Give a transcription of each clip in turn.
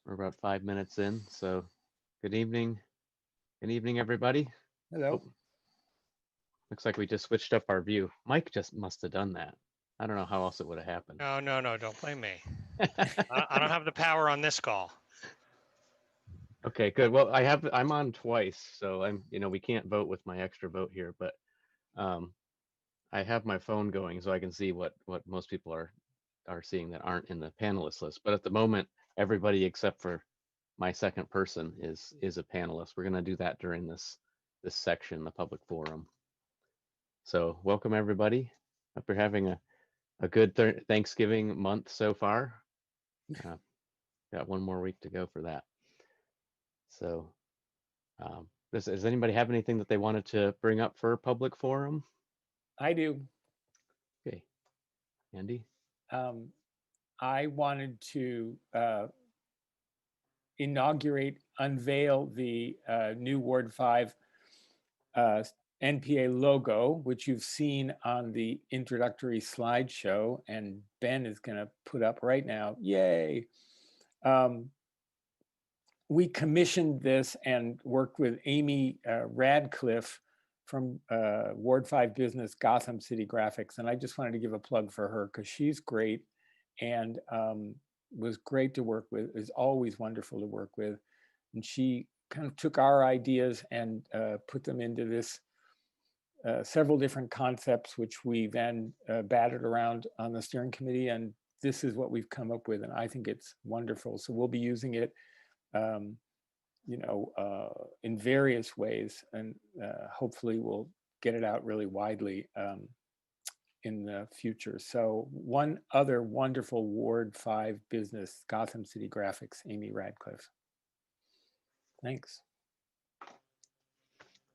We're about 5 minutes in, so good evening. Good evening, everybody. Hello. Oh, looks like we just switched up our view. Mike just must have done that. I don't know how else it would have happened. No, no, no, don't blame me. I don't have the power on this call. Okay, good. Well, I'm on twice, so we can't vote with my extra vote here, but I have my phone going so I can see what most people are seeing that aren't in the panelist list. But at the moment, everybody except for my second person is a panelist. We're going to do that during this section, the public forum. So welcome everybody. Hope you're having a good Thanksgiving month so far. Got one more week to go for that. So does anybody have anything that they wanted to bring up for public forum? I do. Okay, Andy. I wanted to unveil the new Ward 5 NPA logo, which you've seen on the introductory slideshow, and Ben is going to put up right now. Yay! We commissioned this and worked with Amy Radcliffe from Ward 5 Business, Gotham City Graphics. And I just wanted to give a plug for her because she's great and was great to work with, is always wonderful to work with. And she kind of took our ideas and put them into this several different concepts, which we then batted around on the steering committee. And this is what we've come up with. And I think it's wonderful. So we'll be using it in various ways, and hopefully we'll get it out really widely in the future. So one other wonderful Ward 5 business, Gotham City Graphics, Amy Radcliffe. Thanks.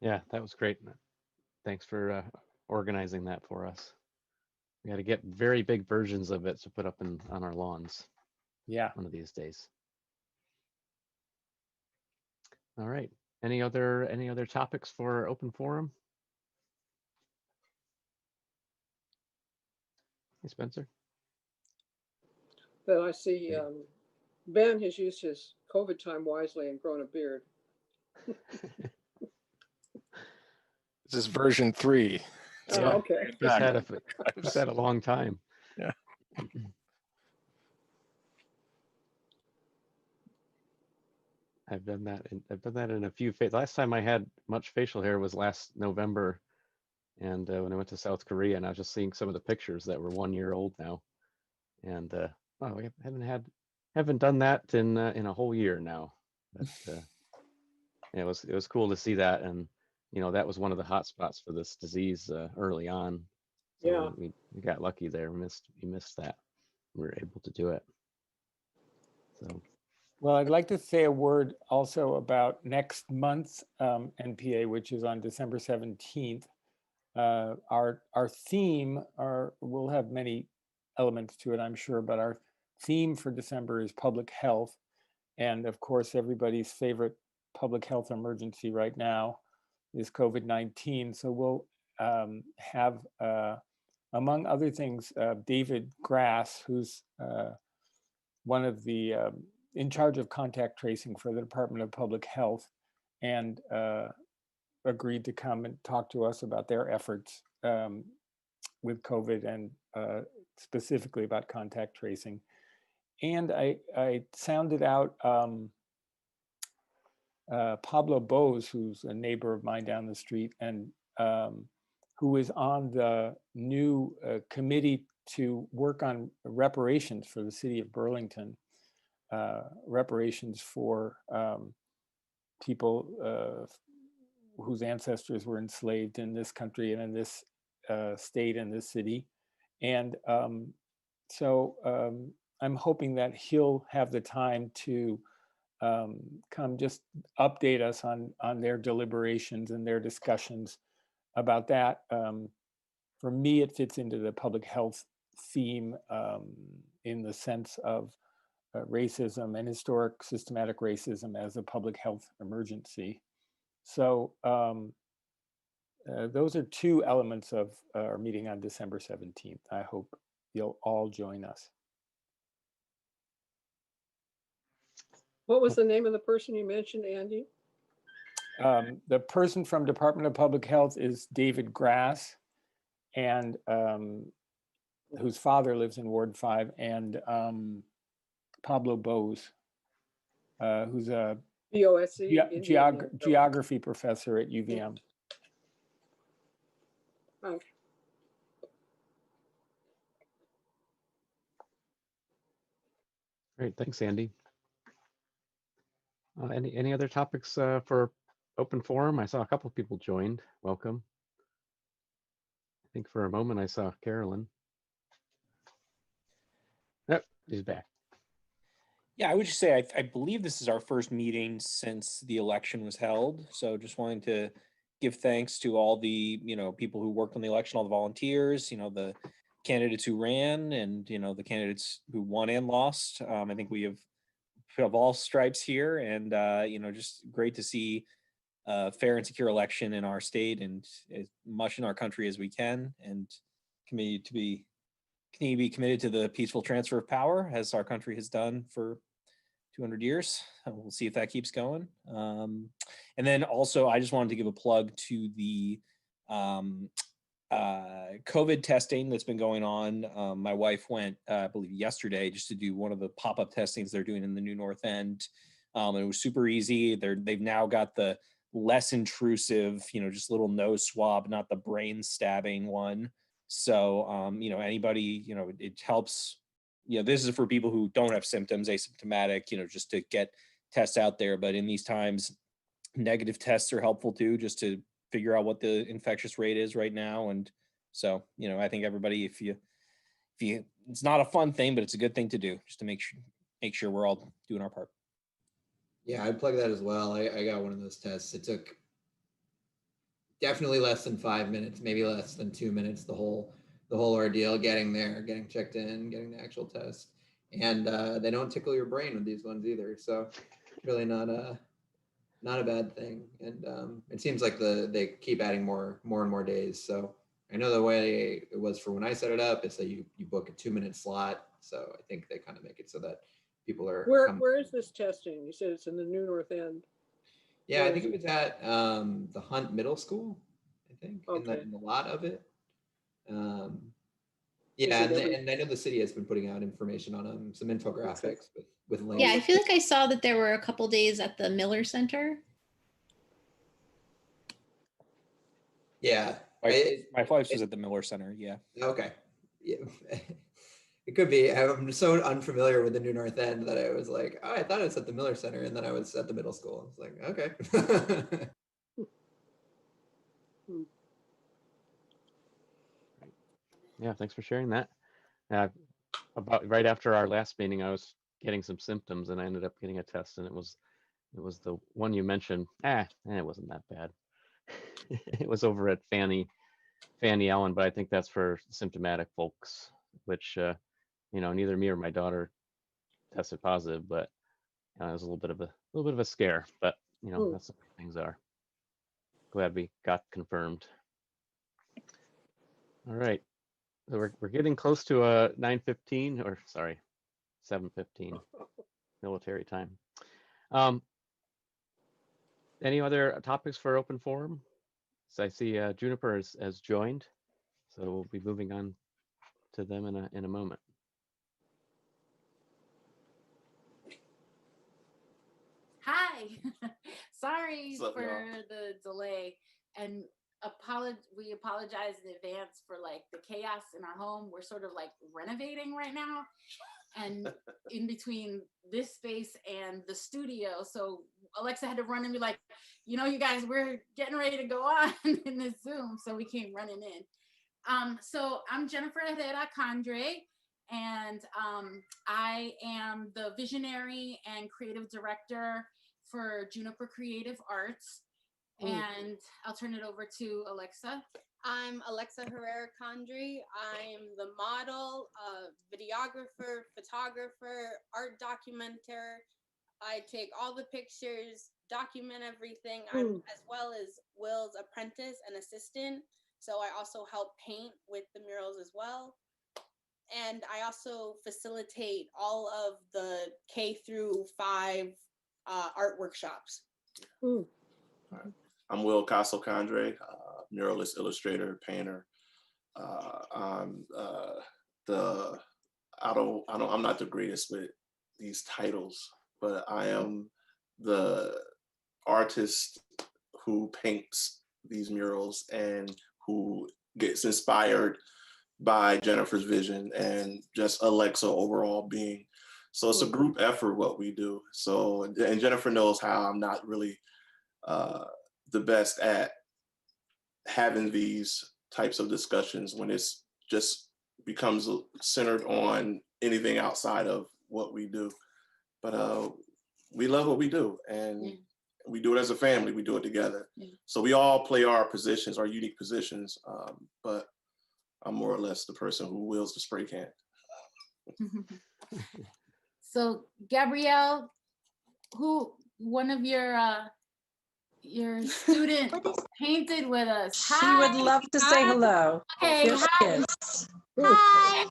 Yeah, that was great. Thanks for organizing that for us. We got to get very big versions of it to put up on our lawns. Yeah. One of these days. All right. Any other topics for open forum? Hey, Spencer. But I see Ben has used his COVID time wisely and grown a beard. This is version 3. So, yeah, okay. Just had a long time. Yeah. I've done that in a few. Last time I had much facial hair was last November, and when I went to South Korea, and I was just seeing some of the pictures that were 1 year old now, and I haven't done that in a whole year now. But it was cool to see that, and that was one of the hot spots for this disease early on. So Yeah. we got lucky there. We missed that. We were able to do it. So. Well, I'd like to say a word also about next month's NPA, which is on December 17th. Our theme, we'll have many elements to it, I'm sure, but our theme for December is public health. And of course, everybody's favorite public health emergency right now is COVID-19. So we'll have, among other things, David Grass, who's one of the in charge of contact tracing for the Department of Public Health, and agreed to come and talk to us about their efforts with COVID and specifically about contact tracing. And I sounded out Pablo Bose, who's a neighbor of mine down the street, and who is on the new committee to work on reparations for the city of Burlington. Reparations for people whose ancestors were enslaved in this country and in this state and this city. And so I'm hoping that he'll have the time to come just update us on their deliberations and their discussions about that. For me, it fits into the public health theme in the sense of racism and historic systematic racism as a public health emergency. So those are two elements of our meeting on December 17th. I hope you'll all join us. What was the name of the person you mentioned, Andy? The person from Department of Public Health is David Grass, and whose father lives in Ward 5, and Pablo Bose, who's a BOSC? geography professor at UVM. Oh. Great, thanks, Andy. Any other topics for open forum? I saw a couple of people joined. Welcome. I think for a moment I saw Carolyn. Yep, she's back. Yeah, I would just say I believe this is our first meeting since the election was held. So just wanting to give thanks to all the people who worked on the election, all the volunteers, the candidates who ran, and the candidates who won and lost. I think we have all stripes here, and just great to see a fair and secure election in our state and as much in our country as we can, and continue to be committed to the peaceful transfer of power as our country has done for 200 years. We'll see if that keeps going. And then also, I just wanted to give a plug to the COVID testing that's been going on. My wife went, I believe yesterday, just to do one of the pop-up testings they're doing in the new North End. And it was super easy. They've now got the less intrusive, just little nose swab, not the brain stabbing one. So, anybody, it helps. This is for people who don't have symptoms, asymptomatic, just to get tests out there. But in these times, negative tests are helpful too, just to figure out what the infectious rate is right now. And so, I think everybody, if you, it's not a fun thing, but it's a good thing to do, just to make sure we're all doing our part. Yeah, I'd plug that as well. I got one of those tests. It took definitely less than 5 minutes, maybe less than 2 minutes, the whole ordeal, getting there, getting checked in, getting the actual test. And they don't tickle your brain with these ones either. So really not a bad thing. And it seems like they keep adding more and more days. So I know the way it was for when I set it up is that you book a 2-minute slot. So I think they kind of make it so that people are. Where is this testing? You said it's in the new North End. Yeah, I think it was at the Hunt Middle School, I think, Okay. in the lot of it. Yeah, and I know the city has been putting out information on some infographics with links. Yeah, I feel like I saw that there were a couple days at the Miller Center. Yeah. My wife's was at the Miller Center, yeah. Okay. Yeah. It could be. I'm so unfamiliar with the New North End that I was like, oh, I thought it was at the Miller Center, and then I was at the middle school. I was like, okay. Yeah, thanks for sharing that. About right after our last meeting, I was getting some symptoms, and I ended up getting a test, and it was the one you mentioned. It wasn't that bad. It was over at Fanny Allen, but I think that's for symptomatic folks, which neither me or my daughter tested positive, but it was a little bit of a scare. But that's the way things are. Glad we got confirmed. All right. So we're getting close to 9:15, or sorry, 7:15 military time. Any other topics for open forum? So I see Juniper has joined, so we'll be moving on to them in a moment. Hi, sorry for the delay, and we apologize in advance for like the chaos in our home. We're sort of like renovating right now, and in between this space and the studio, so Alexa had to run and be like, you guys, we're getting ready to go on in this Zoom, so we came running in. So I'm Jennifer Herrera Condry, and I am the visionary and creative director for Juniper Creative Arts. And I'll turn it over to Alexa. I'm Alexa Herrera Condry. I'm the model, videographer, photographer, art documenter. I take all the pictures, document everything. I'm as well as Will's apprentice and assistant. So I also help paint with the murals as well. And I also facilitate all of the K through 5 art workshops. Hmm. I'm Will Kasso Condry, muralist, illustrator, painter. I'm I'm not the greatest with these titles, but I am the artist who paints these murals and who gets inspired by Jennifer's vision and just Alexa overall being. So it's a group effort what we do. So, and Jennifer knows how I'm not really the best at having these types of discussions when it's just becomes centered on anything outside of what we do. But we love what we do, and we do it as a family. We do it together. So we all play our positions, our unique positions, but I'm more or less the person who wields the spray can. So Gabrielle, who one of your student painted with us. She would love to say hello. Okay, Here she hi. is. Hi.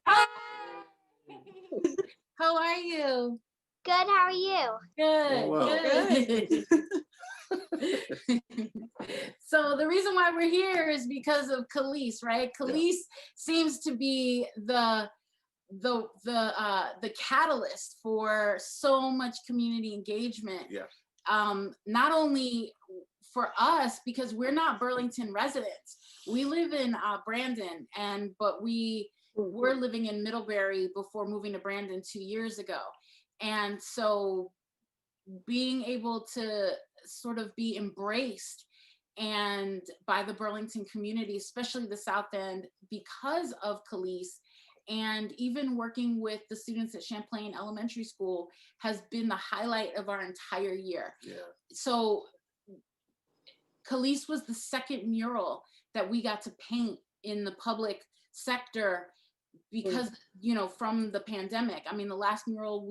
How are you? Good, how are you? Good, Oh, well. good. So the reason why we're here is because of Kelis, right? Kelis seems to be the catalyst for so much community engagement. Yeah. Not only for us, because we're not Burlington residents. We live in Brandon, but we were living in Middlebury before moving to Brandon 2 years ago. And so being able to sort of be embraced and by the Burlington community, especially the South End, because of Kelis, and even working with the students at Champlain Elementary School has been the highlight of our entire year. Yeah. So Kelis was the second mural that we got to paint in the public sector because, you know, from the pandemic. I mean, the last mural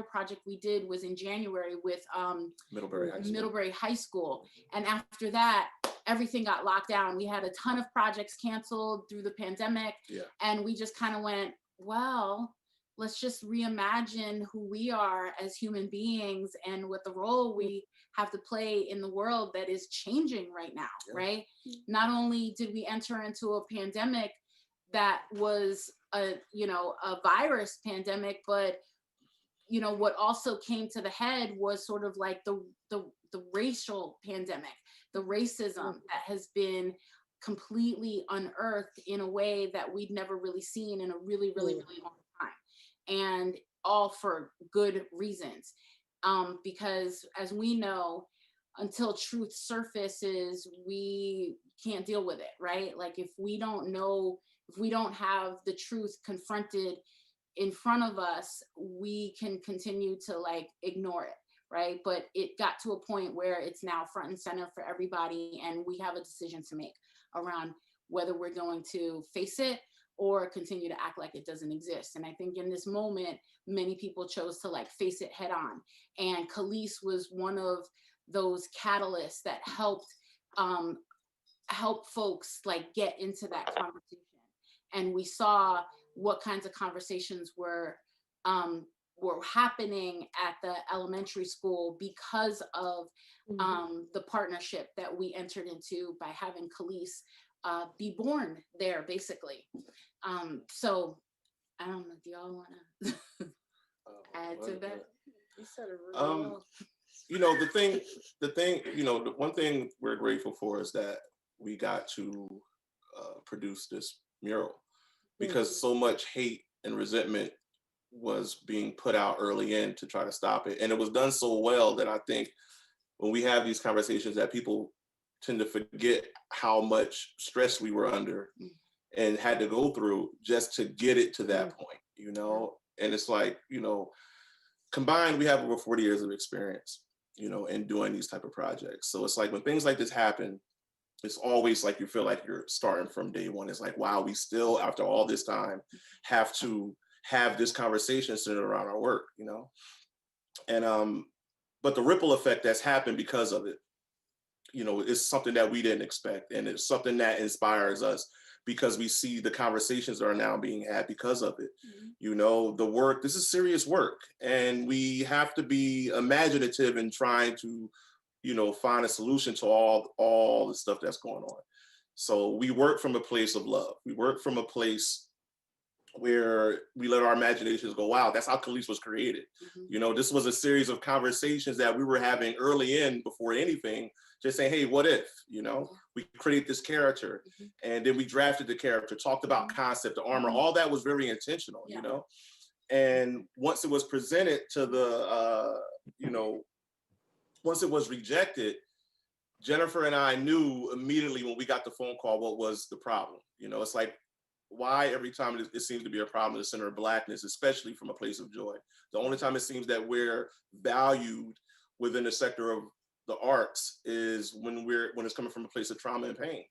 project we did was in January with Middlebury High School. And after that, everything got locked down. We had a ton of projects canceled through the pandemic. Yeah. And we just kind of went, well, let's just reimagine who we are as human beings and what the role we have to play in the world that is changing right now, right? Not only did we enter into a pandemic that was a virus pandemic, but you know, what also came to the head was sort of like the racial pandemic, the racism that has been completely unearthed in a way that we'd never really seen in a really long time, and all for good reasons. Because as we know, until truth surfaces, we can't deal with it, right? Like if we don't know, if we don't have the truth confronted in front of us, we can continue to like ignore it, right? But it got to a point where it's now front and center for everybody, and we have a decision to make around whether we're going to face it or continue to act like it doesn't exist. And I think in this moment, many people chose to like face it head on. And Kelis was one of those catalysts that helped help folks like get into that conversation. And we saw what kinds of conversations were happening at the elementary school because of the partnership that we entered into by having Kelis be born there, basically. So I don't know, do y'all want to add to that? You said it really well. You know, the thing, you know, the one thing we're grateful for is that we got to produce this mural, because so much hate and resentment was being put out early in to try to stop it. And it was done so well that I think when we have these conversations that people tend to forget how much stress we were under and had to go through just to get it to that point, you know? And it's like, you know, combined, we have over 40 years of experience, you know, in doing these type of projects. So it's like when things like this happen, it's always like you feel like you're starting from day one. It's like, wow, we still, after all this time, have to have this conversation centered around our work, you know? And, but the ripple effect that's happened because of it, you know, is something that we didn't expect. And it's something that inspires us because we see the conversations that are now being had because of it. You know, the work, this is serious work, and we have to be imaginative in trying to, you know, find a solution to all the stuff that's going on. So we work from a place of love. We work from a place where we let our imaginations go wild. That's how Kelis was created. You know, this was a series of conversations that we were having early in before anything, just saying, hey, what if, you know, we create this character, and then we drafted the character, talked about concept, the armor, all that was very intentional, you know? And once it was presented to the, you know, once it was rejected, Jennifer and I knew immediately when we got the phone call what was the problem. You know, it's like, why every time it seems to be a problem in the center of Blackness, especially from a place of joy. The only time it seems that we're valued within the sector of the arts is when it's coming from a place of trauma and pain.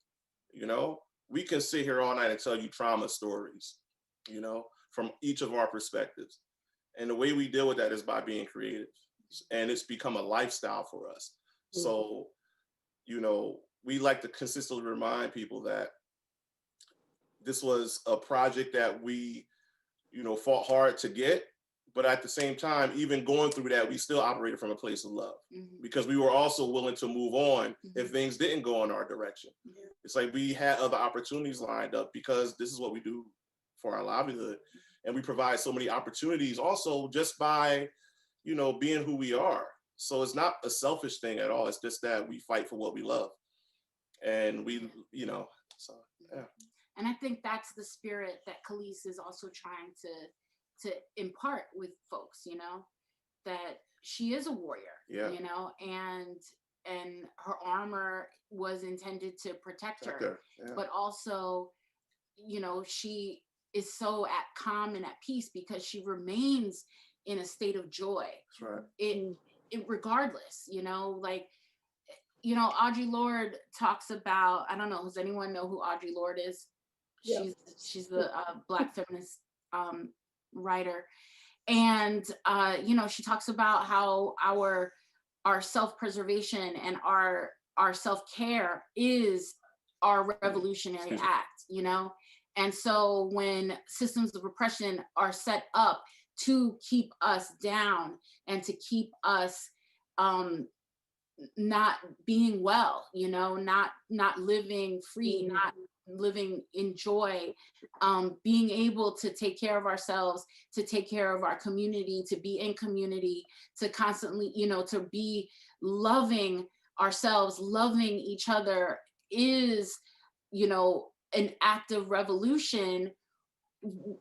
You know, we can sit here all night and tell you trauma stories, you know, from each of our perspectives. And the way we deal with that is by being creative. And it's become a lifestyle for us. So, you know, we like to consistently remind people that this was a project that we, you know, fought hard to get, but at the same time, even going through that, we still operated from a place of love because we were also willing to move on if things didn't go in our direction. It's like we had other opportunities lined up because this is what we do for our livelihood. And we provide so many opportunities also just by, you know, being who we are. So it's not a selfish thing at all. It's just that we fight for what we love. And we, you know, so, yeah. And I think that's the spirit that Kelis is also trying to impart with folks, you know, that she is a warrior, you know, and her armor was intended to protect her, but also, you know, she is so at calm and at peace because she remains in a state of joy. That's right. It regardless, you know, like, you know, Audre Lorde talks about, I don't know, does anyone know who Audre Lorde is? She's the Black feminist writer. And, you know, she talks about how our self-preservation and our self-care is our revolutionary act, you know? And so when systems of repression are set up to keep us down and to keep us not being well, you know, not living free, not living in joy, being able to take care of ourselves, to take care of our community, to be in community, to constantly, you know, to be loving ourselves, loving each other is, you know, an act of revolution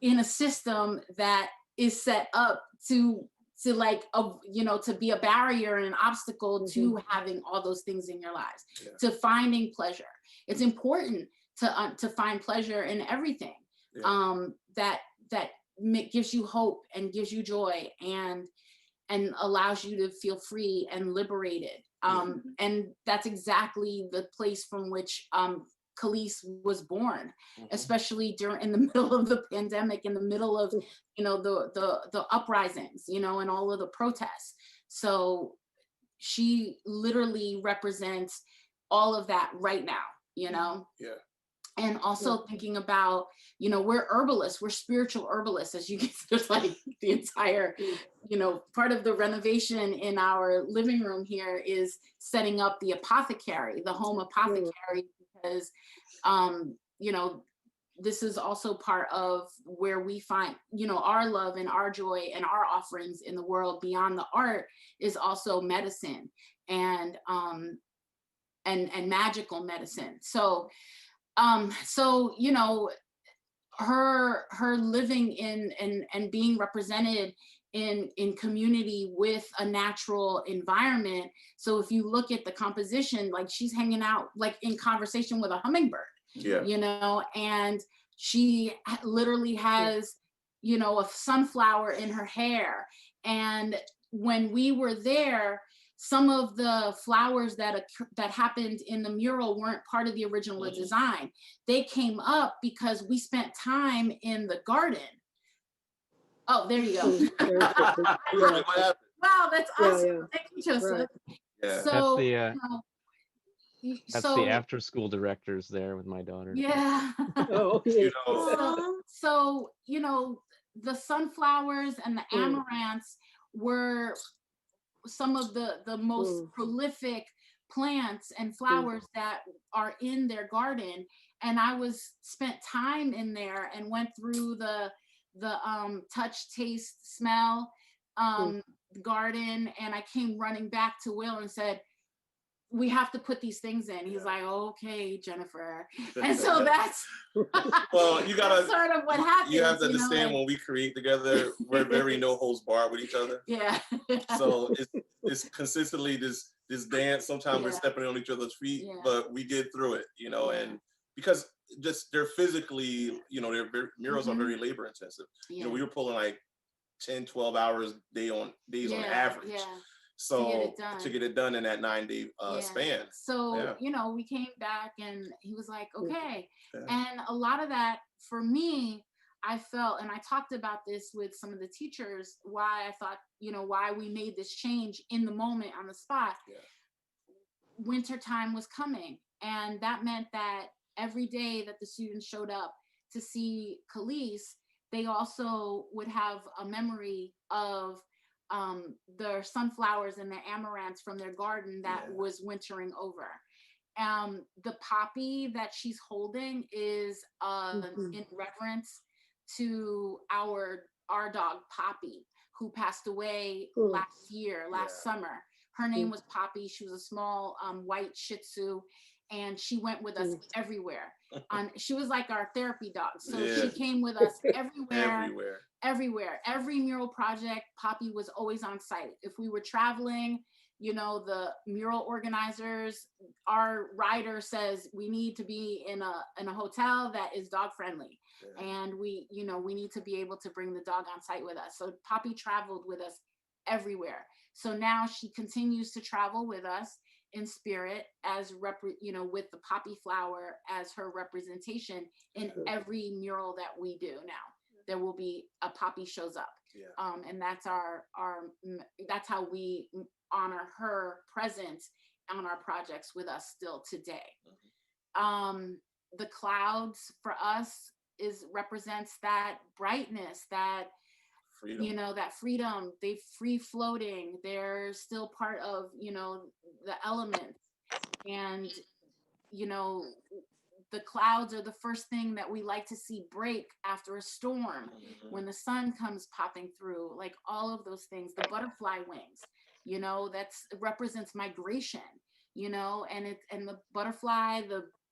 in a system that is set up to like, you know, to be a barrier and an obstacle to having all those things in your lives, to finding pleasure. It's important to find pleasure in everything that gives you hope and gives you joy and allows you to feel free and liberated. And that's exactly the place from which Kelis was born, especially in the middle of the pandemic, in the middle of, you know, the uprisings, you know, and all of the protests. So she literally represents all of that right now, you know? And also thinking about, you know, we're herbalists, we're spiritual herbalists, as you can see, there's like the entire, you know, part of the renovation in our living room here is setting up the apothecary, the home apothecary, because, you know, this is also part of where we find, you know, our love and our joy and our offerings in the world beyond the art is also medicine and magical medicine. So, you know, her living in and being represented in community with a natural environment. So if you look at the composition, like she's hanging out like in conversation with a hummingbird, you know, and she literally has, you know, a sunflower in her hair. And when we were there, some of the flowers that happened in the mural weren't part of the original design. They came up because we spent time in the garden. Oh, there you go. Wow, that's awesome. Thank you, Joseph. So, you know, That's so the after school directors there with my daughter. yeah. Oh, You yeah. know, So, you know, the sunflowers and the amaranths were some of the most prolific plants and flowers that are in their garden. And I spent time in there and went through the touch, taste, smell garden, and I came running back to Will and said, we have to put these things in. He's like, okay, Jennifer. And so that's well, you gotta that's sort of what happens. You have to you know, understand like- when we create together, we're very no holds barred with each other. Yeah. So it's consistently this dance. Sometimes we're Yeah. stepping on each other's feet, Yeah. but we get through it, you know. Yeah. And because just they're physically, you know, murals are very labor intensive. Yeah. You know, we were pulling like 10, 12 hours days on average. Yeah. So to get it done in that 9-day span. So, you know, we came back and he was like, okay. Yeah. And a lot of that for me, I felt, and I talked about this with some of the teachers, why I thought, you know, why we made this change in the moment on the spot. Yeah. Wintertime was coming. And that meant that every day that the students showed up to see Kelis, they also would have a memory of their sunflowers and the amaranths from their garden that was wintering over. The poppy that she's holding is in reverence to our dog Poppy, who passed away last summer. Her name was Poppy. She was a small white Shih Tzu, and she went with us everywhere. She was like our therapy dog. So she came with us everywhere. Every mural project, Poppy was always on site. If we were traveling, you know, the mural organizers, our rider says we need to be in a hotel that is dog friendly. And we need to be able to bring the dog on site with us. So Poppy traveled with us everywhere. So now she continues to travel with us in spirit as with the poppy flower as her representation in every mural that we do now. There will be a poppy shows up. And that's that's how we honor her presence on our projects with us still today. The clouds for us represents that brightness, that freedom. You know, that freedom. They free floating. They're still part of, you know, the elements. And, you know, the clouds are the first thing that we like to see break after a storm, when the sun comes popping through, like all of those things. The butterfly wings, you know, represents migration, you know, and the butterfly,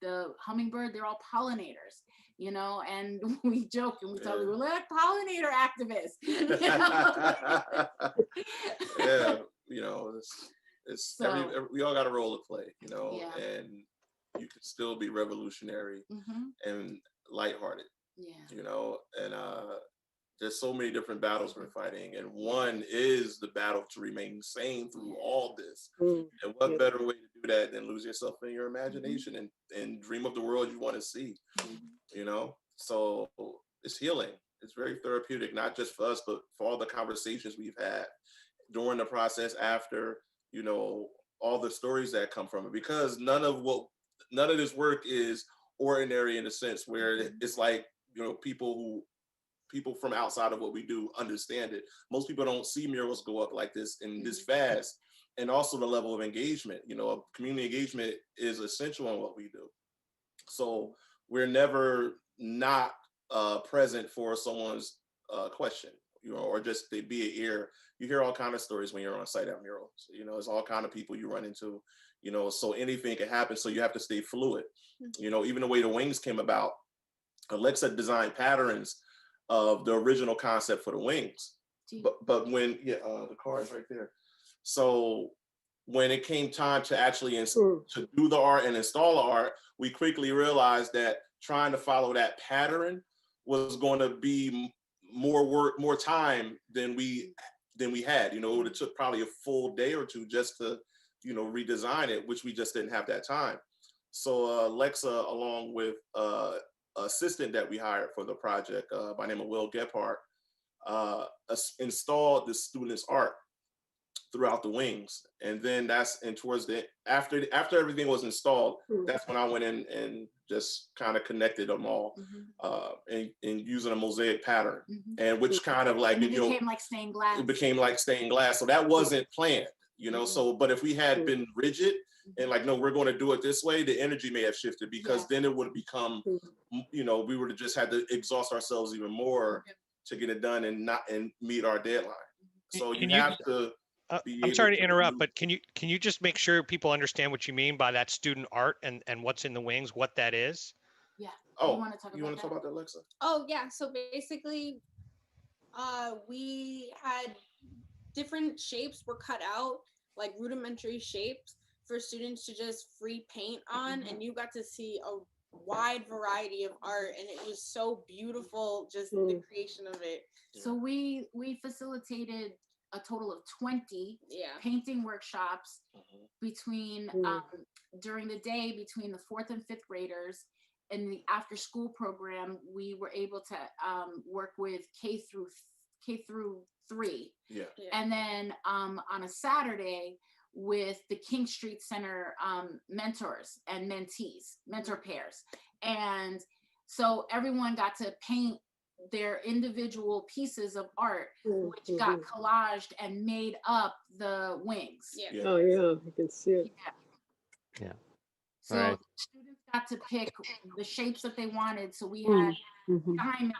the hummingbird, they're all pollinators, you know, and we joke and we tell you, we're like pollinator activists. You know? Yeah, you know, it's we all got a role to play, you know, and you can still be revolutionary and lighthearted, you know, and there's so many different battles we're fighting, and one is the battle to remain sane through all this. And what better way to do that than lose yourself in your imagination and dream of the world you want to see, you know? So it's healing. It's very therapeutic, not just for us, but for all the conversations we've had during the process, after, you know, all the stories that come from it, because none of this work is ordinary in a sense where it's like, you know, people from outside of what we do understand it. Most people don't see murals go up like this and this fast. And also the level of engagement, you know, community engagement is essential in what we do. So we're never not present for someone's question, you know, or just they be an ear. You hear all kind of stories when you're on site at murals. You know, it's all kind of people you run into, you know, so anything can happen. So you have to stay fluid. You know, even the way the wings came about, Alexa designed patterns of the original concept for the wings. But when, the card is right there. So when it came time to actually to do the art and install the art, we quickly realized that trying to follow that pattern was going to be more work, more time than we had. You know, it took probably a full day or two just to, you know, redesign it, which we just didn't have that time. So Alexa, along with assistant that we hired for the project by name of Will Gephardt, installed the student's art throughout the wings. And then towards the after everything was installed, that's when I went in and just kind of connected them all, and using a mosaic pattern, and which kind of like, and it became like stained glass. It became like stained glass. So that wasn't planned, so, but if we had been rigid and like, no, we're going to do it this way, the energy may have shifted, because then it would have become, we would have just had to exhaust ourselves even more to get it done and meet our deadline. So you have to I'm sorry to interrupt, but can you just make sure people understand what you mean by that student art and what's in the wings, what that is? Yeah. Oh, you want to talk about that, Alexa? Oh yeah. So basically, we had different shapes were cut out, like rudimentary shapes for students to just free paint on, and you got to see a wide variety of art, and it was so beautiful, just the creation of it. So we facilitated a total of 20 painting workshops between during the day between the 4th and 5th graders. In the after school program, we were able to work with K through 3. And then on a Saturday with the King Street Center mentors and mentees, mentor pairs. And so everyone got to paint their individual pieces of art, which got collaged and made up the wings. Oh yeah, you can see it. Yeah. So All right. students got to pick the shapes that they wanted. So we had diamonds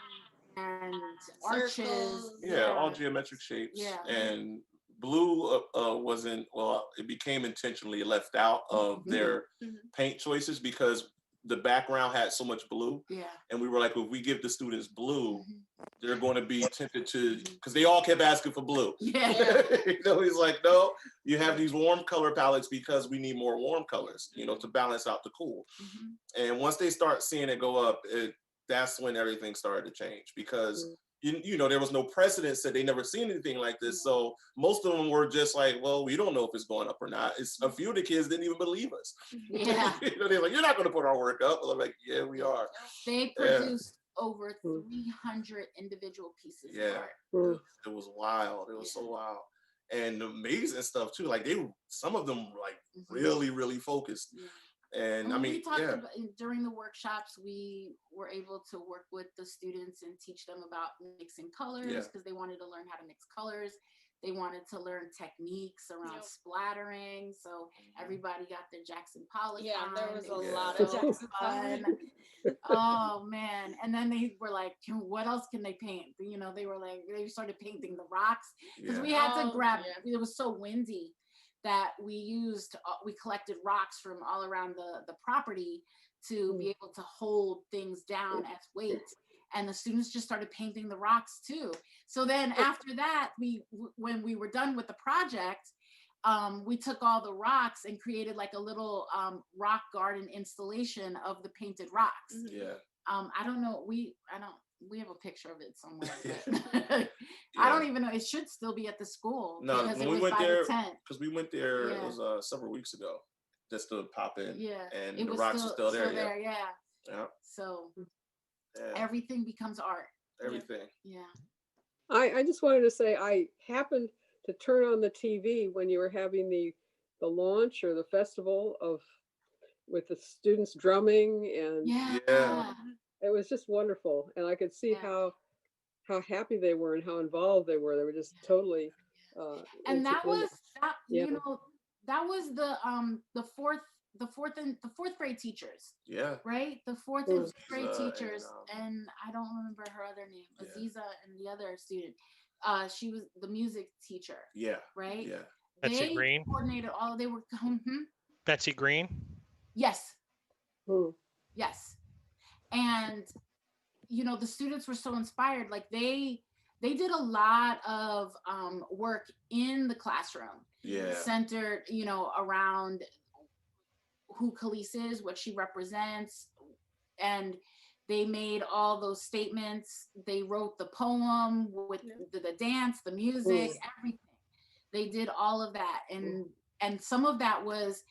and arches. Yeah, all geometric shapes. And blue wasn't, well, it became intentionally left out of their paint choices because the background had so much blue. And we were like, if we give the students blue, they're going to be tempted to, because they all kept asking for blue. He's like, no, you have these warm color palettes because we need more warm colors, to balance out the cool. And once they start seeing it go up, that's when everything started to change, because there was no precedent, said they never seen anything like this. So most of them were just like, well, we don't know if it's going up or not. It's a few of the kids didn't even believe us. They're like, you're not going to put our work up. Well, I'm like, yeah, we are. They produced over 300 individual pieces of art. It was wild. It was so wild. And amazing stuff too. Like some of them were like really, really focused. And I mean, we talked about, during the workshops, we were able to work with the students and teach them about mixing colors, because they wanted to learn how to mix colors. They wanted to learn techniques around splattering. So everybody got their Jackson Pollock. Yeah, on. there was It a lot of so fun. Oh man. And then they were like, what else can they paint? They were like, they started painting the rocks, because we had to grab, it was so windy that we collected rocks from all around the property to be able to hold things down as weight. And the students just started painting the rocks too. So then after that, when we were done with the project, we took all the rocks and created like a little rock garden installation of the painted rocks. I don't know, we have a picture of it somewhere. But I don't even know. It should still be at the school. No, because when it was we went by there, the tent. because we went there, it was several weeks ago, just to pop in. And it the was rocks are still there. So everything becomes art. Everything. I just wanted to say, I happened to turn on the TV when you were having the launch or the festival with the students drumming, and it was just wonderful. And I could see how happy they were and how involved they were. They were just totally and that was that was the fourth grade teachers. Right? The fourth and fifth grade teachers. And I don't remember her other name, Aziza, and the other student. She was the music teacher. Right? Betsy Green. Coordinated all. They were. Betsy Green. Yes. Yes. And the students were so inspired. Like they did a lot of work in the classroom. Centered, around who Kelis is, what she represents, and they made all those statements. They wrote the poem with the dance, the music, everything. They did all of that, and some of that was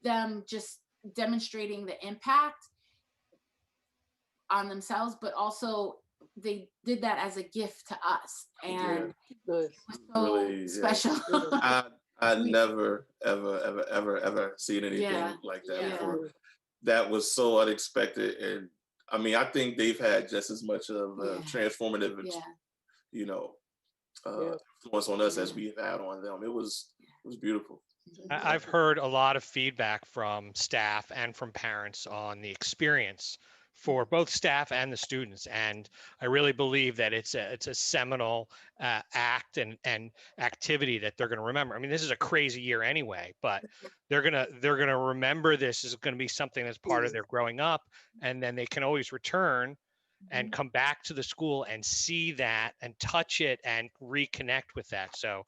them just demonstrating the impact on themselves, but also they did that as a gift to us, and Nice. it was so Really, yeah. special. I never, ever seen anything Yeah, like that yeah. before. That was so unexpected. And I mean, I think they've had just as much of a transformative, you know, influence on us as we've had on them. It was beautiful. I've heard a lot of feedback from staff and from parents on the experience for both staff and the students, and I really believe that it's a seminal act and activity that they're going to remember. I mean, this is a crazy year anyway, but they're gonna remember this is going to be something that's part of their growing up, and then they can always return and come back to the school and see that and touch it and reconnect with that. So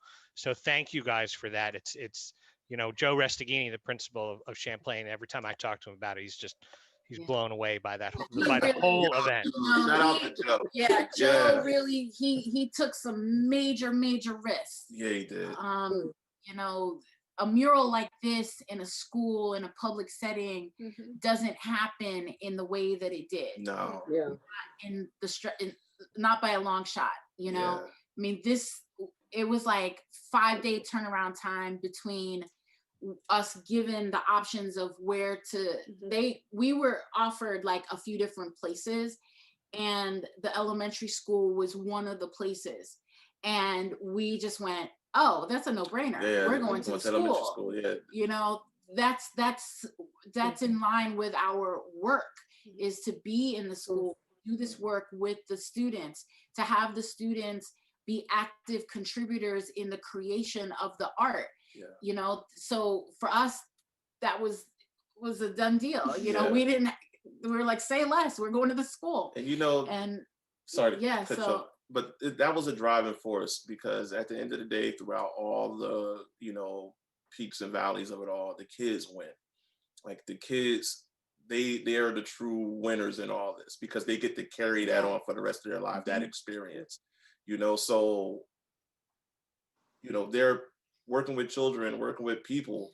thank you guys for that. It's you know, Joe Restaghini, the principal of Champlain, every time I talk to him about it, he's blown away by that the whole event. Shout out to Joe. Yeah, Joe really he took some major risks. Yeah, he did. You know, a mural like this in a school, in a public setting, doesn't happen in the way that it did. No. Yeah. Not by a long shot, you know. I mean, it was like 5-day turnaround time between us given the options of where to we were offered like a few different places, and the elementary school was one of the places, and we just went, oh, that's a no-brainer. We're going to the school. You know, that's in line with our work, is to be in the school, do this work with the students, to have the students be active contributors in the creation of the art. You know, so for us, that was a done deal. You know, we were like, say less, we're going to the school. And you know, sorry, but that was a driving force, because at the end of the day, throughout all the, you know, peaks and valleys of it all, the kids win. Like the kids, they are the true winners in all this, because they get to carry that on for the rest of their life, that experience. You know, so, you know, they're working with children, working with people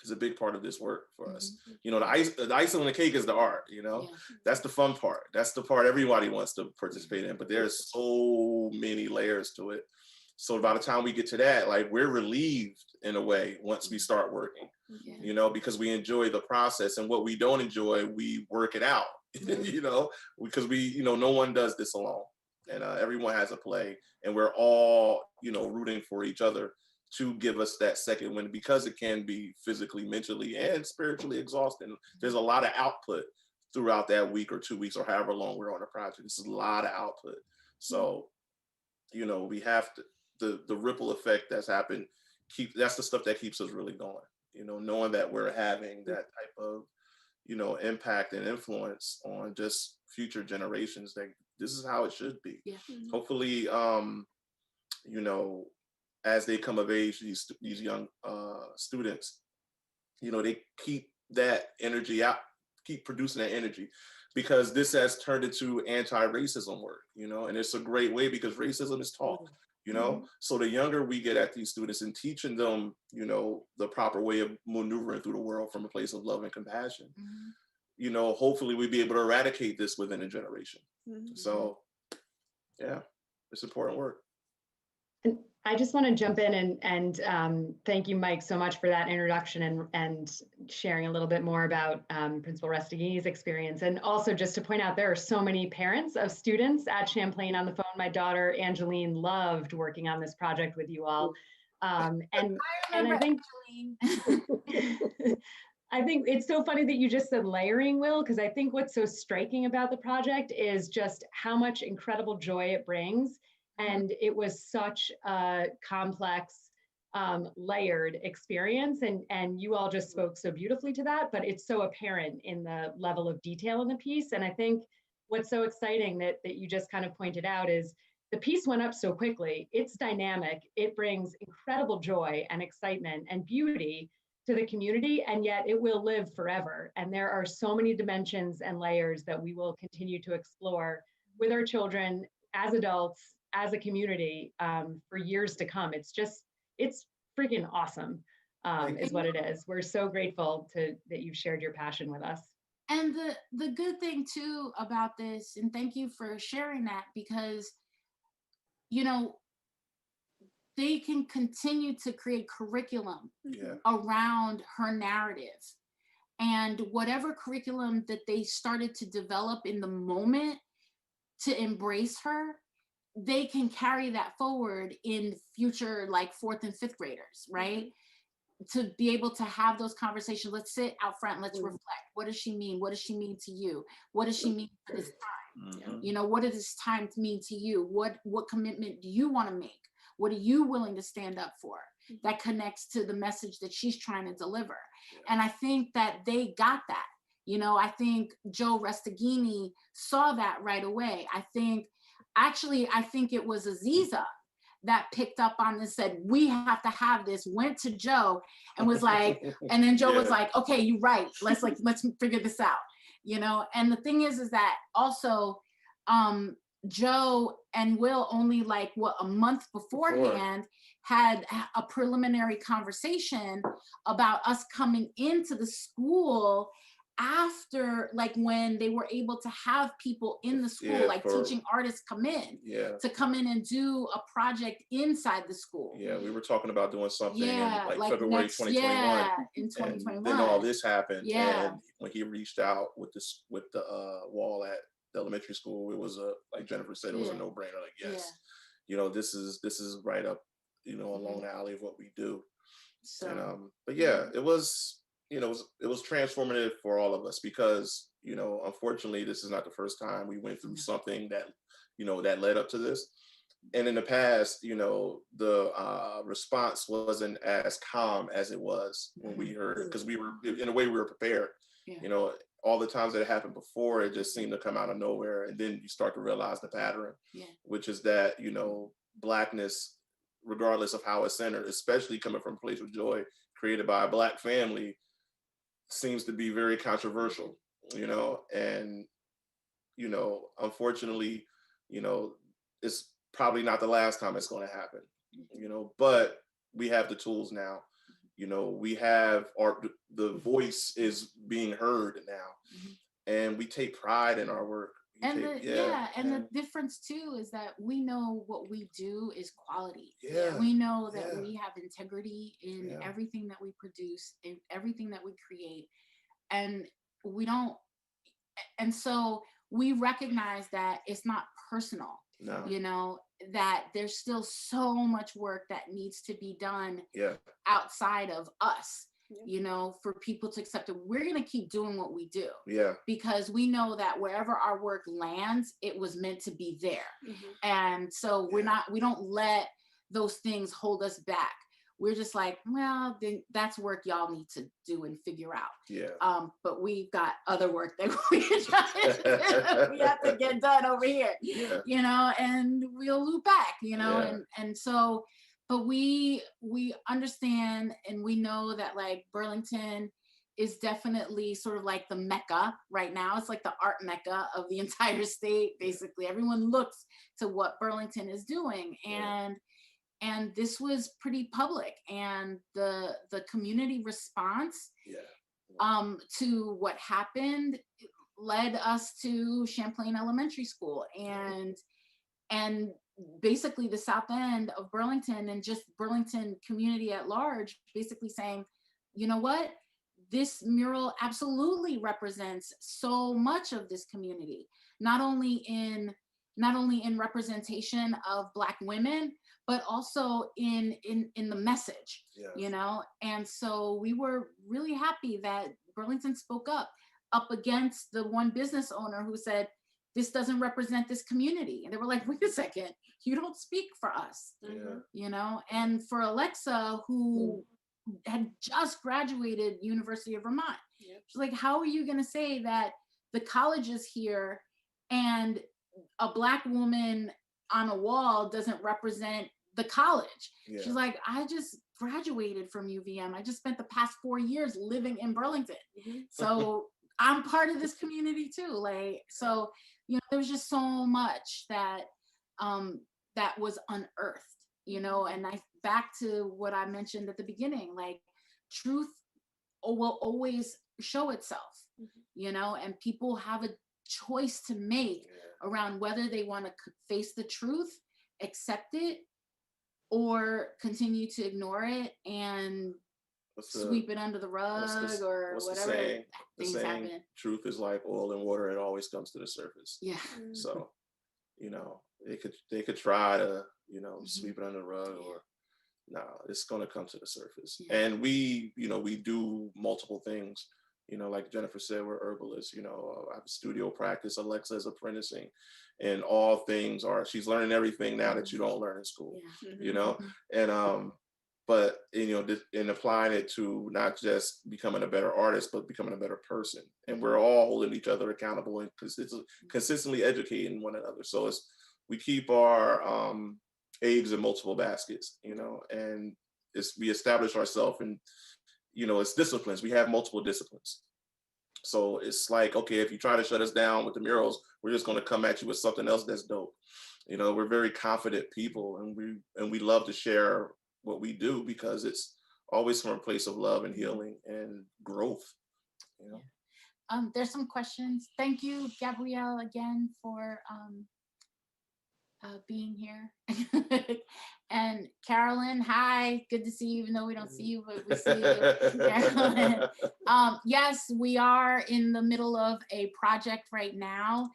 is a big part of this work for us. You know, the icing on the cake is the art, you know, that's the fun part. That's the part everybody wants to participate in, but there's so many layers to it. So by the time we get to that, like, we're relieved in a way once we start working, you know, because we enjoy the process, and what we don't enjoy, we work it out, you know, because you know, no one does this alone. And everyone has a play, and we're all, you know, rooting for each other to give us that second win, because it can be physically, mentally, and spiritually exhausting. There's a lot of output throughout that week or 2 weeks or however long we're on a project. This is a lot of output. So, you know, we have to, the ripple effect that's happened, that's the stuff that keeps us really going. You know, knowing that we're having that type of, you know, impact and influence on just future generations, that this is how it should be. Hopefully, you know, as they come of age, these young students, you know, they keep that energy out, keep producing that energy, because this has turned into anti-racism work, you know, and it's a great way, because racism is taught, you know. So the younger we get at these students and teaching them, you know, the proper way of maneuvering through the world from a place of love and compassion, you know, hopefully we'll be able to eradicate this within a generation. So yeah, it's important work. And I just want to jump in and thank you, Mike, so much for that introduction and sharing a little bit more about Principal Restaghini's experience. And also just to point out, there are so many parents of students at Champlain on the phone. My daughter, Angeline, loved working on this project with you all. And I think, I think it's so funny that you just said layering, Will, because I think what's so striking about the project is just how much incredible joy it brings. And it was such a complex, layered experience. And you all just spoke so beautifully to that, but it's so apparent in the level of detail in the piece. And I think what's so exciting that you just kind of pointed out is the piece went up so quickly. It's dynamic. It brings incredible joy and excitement and beauty to the community, and yet it will live forever. And there are so many dimensions and layers that we will continue to explore with our children, as adults, as a community, for years to come. It's freaking awesome, is what it is. We're so grateful that you've shared your passion with us. And the good thing too about this, and thank you for sharing that, because, you know, they can continue to create curriculum around her narrative. And whatever curriculum that they started to develop in the moment to embrace her, they can carry that forward in future, like 4th and 5th graders, right? To be able to have those conversations. Let's sit out front, let's reflect. What does she mean? What does she mean to you? What does she mean for this time? You know, what does this time mean to you? What commitment do you want to make? What are you willing to stand up for that connects to the message that she's trying to deliver? And I think that they got that. You know, I think Joe Restaghini saw that right away. I think it was Aziza that picked up on this, said, we have to have this, went to Joe and was like, and then Joe was like, okay, you're right. Let's figure this out, you know? And the thing is that also, Joe and Will only like a month beforehand had a preliminary conversation about us coming into the school after, like, when they were able to have people in the school, teaching artists come in and do a project inside the school. Yeah, we were talking about doing something in like February 2021. In 2021. And then all this happened. And when he reached out with the wall at the elementary school, it was like Jennifer said, it was a no-brainer. Like, yes, you know, this is right up, you know, along the alley of what we do. So, and, but yeah, it was, you know, it was transformative for all of us because, you know, unfortunately, this is not the first time we went through something that, you know, that led up to this. And in the past, you know, the response wasn't as calm as it was when we heard, because we were, in a way, we were prepared. You know, all the times that it happened before, it just seemed to come out of nowhere. And then you start to realize the pattern, which is that, you know, Blackness, regardless of how it's centered, especially coming from a place of joy created by a Black family, seems to be very controversial, you know, and, you know, unfortunately, you know, it's probably not the last time it's going to happen, you know, but we have the tools now, you know, we have the voice is being heard now, and we take pride in our work. And the difference too is that we know what we do is quality. We know that we have integrity in everything that we produce, in everything that we create, and we don't. And so we recognize that it's not personal. No. You know, that there's still so much work that needs to be done outside of us. You know, for people to accept it. We're going to keep doing what we do. Because we know that wherever our work lands, it was meant to be there. And so we don't let those things hold us back. We're just like, well, then that's work y'all need to do and figure out. But we've got other work that we have to get done over here, you know, and we'll loop back, you know, and so, but we understand and we know that, like, Burlington is definitely sort of like the Mecca right now. It's like the art Mecca of the entire state. Basically, everyone looks to what Burlington is doing, and this was pretty public, and the community response to what happened led us to Champlain Elementary School and basically the South End of Burlington and just Burlington community at large, basically saying, you know what, this mural absolutely represents so much of this community, not only in representation of Black women, but also in the message, you know? And so we were really happy that Burlington spoke up against the one business owner who said, this doesn't represent this community. And they were like, wait a second, you don't speak for us, you know? And for Alexa, who had just graduated University of Vermont, she's like, how are you gonna say that the college is here and a Black woman on a wall doesn't represent the college? She's like, I just graduated from UVM. I just spent the past 4 years living in Burlington. So I'm part of this community too. Like, so, you know, there was just so much that that was unearthed, you know, and back to what I mentioned at the beginning, like, truth will always show itself, you know, and people have a choice to make around whether they want to face the truth, accept it, or continue to ignore it and sweep it under the rug or whatever. The saying, truth is like oil and water, it always comes to the surface. Yeah. So, you know, they could try to, you know, sweep it under the rug, or no, it's going to come to the surface. And we, you know, we do multiple things. You know, like Jennifer said, we're herbalists. You know, I have a studio practice. Alexa is apprenticing, and all things are. She's learning everything now that you don't learn in school. You know, and but you know, in applying it to not just becoming a better artist, but becoming a better person. And we're all holding each other accountable and consistently educating one another. So we keep our eggs in multiple baskets. You know, and we establish ourselves in. You know, it's disciplines. We have multiple disciplines. So it's like, okay, if you try to shut us down with the murals, we're just going to come at you with something else that's dope. You know, we're very confident people, and we love to share what we do because it's always from a place of love and healing and growth. You know, there's some questions. Thank you, Gabrielle, again for being here. And Carolyn, hi, good to see you, even though we don't see you, but we see you. Carolyn. Yes, we are in the middle of a project right now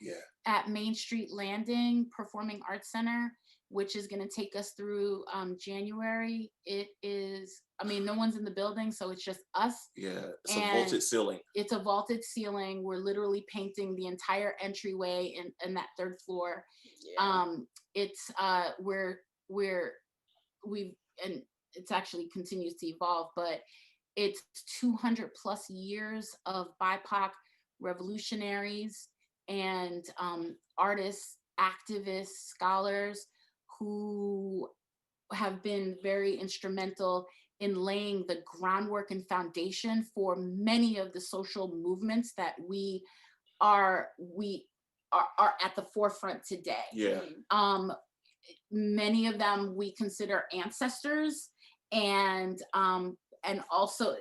at Main Street Landing Performing Arts Center, which is going to take us through January. It is, I mean, no one's in the building, so it's just us. Yeah, it's a vaulted ceiling. It's a vaulted ceiling. We're literally painting the entire entryway in that third floor. It's and it's actually continues to evolve, but it's 200 plus years of BIPOC revolutionaries and artists, activists, scholars who have been very instrumental in laying the groundwork and foundation for many of the social movements that we are at the forefront today. Yeah. Many of them we consider ancestors, and also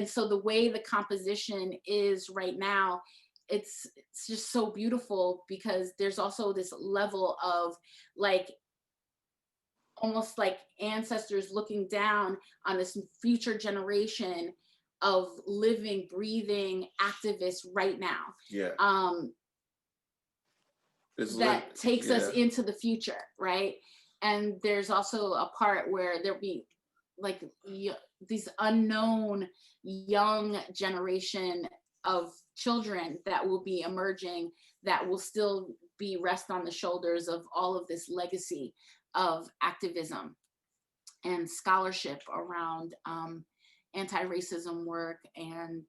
so the way the composition is right now, it's just so beautiful because there's also this level of like almost like ancestors looking down on this future generation of living, breathing activists right now. Yeah. That takes us into the future, right? And there's also a part where there'll be like these unknown young generation of children that will be emerging that will still be rest on the shoulders of all of this legacy of activism and scholarship around anti-racism work and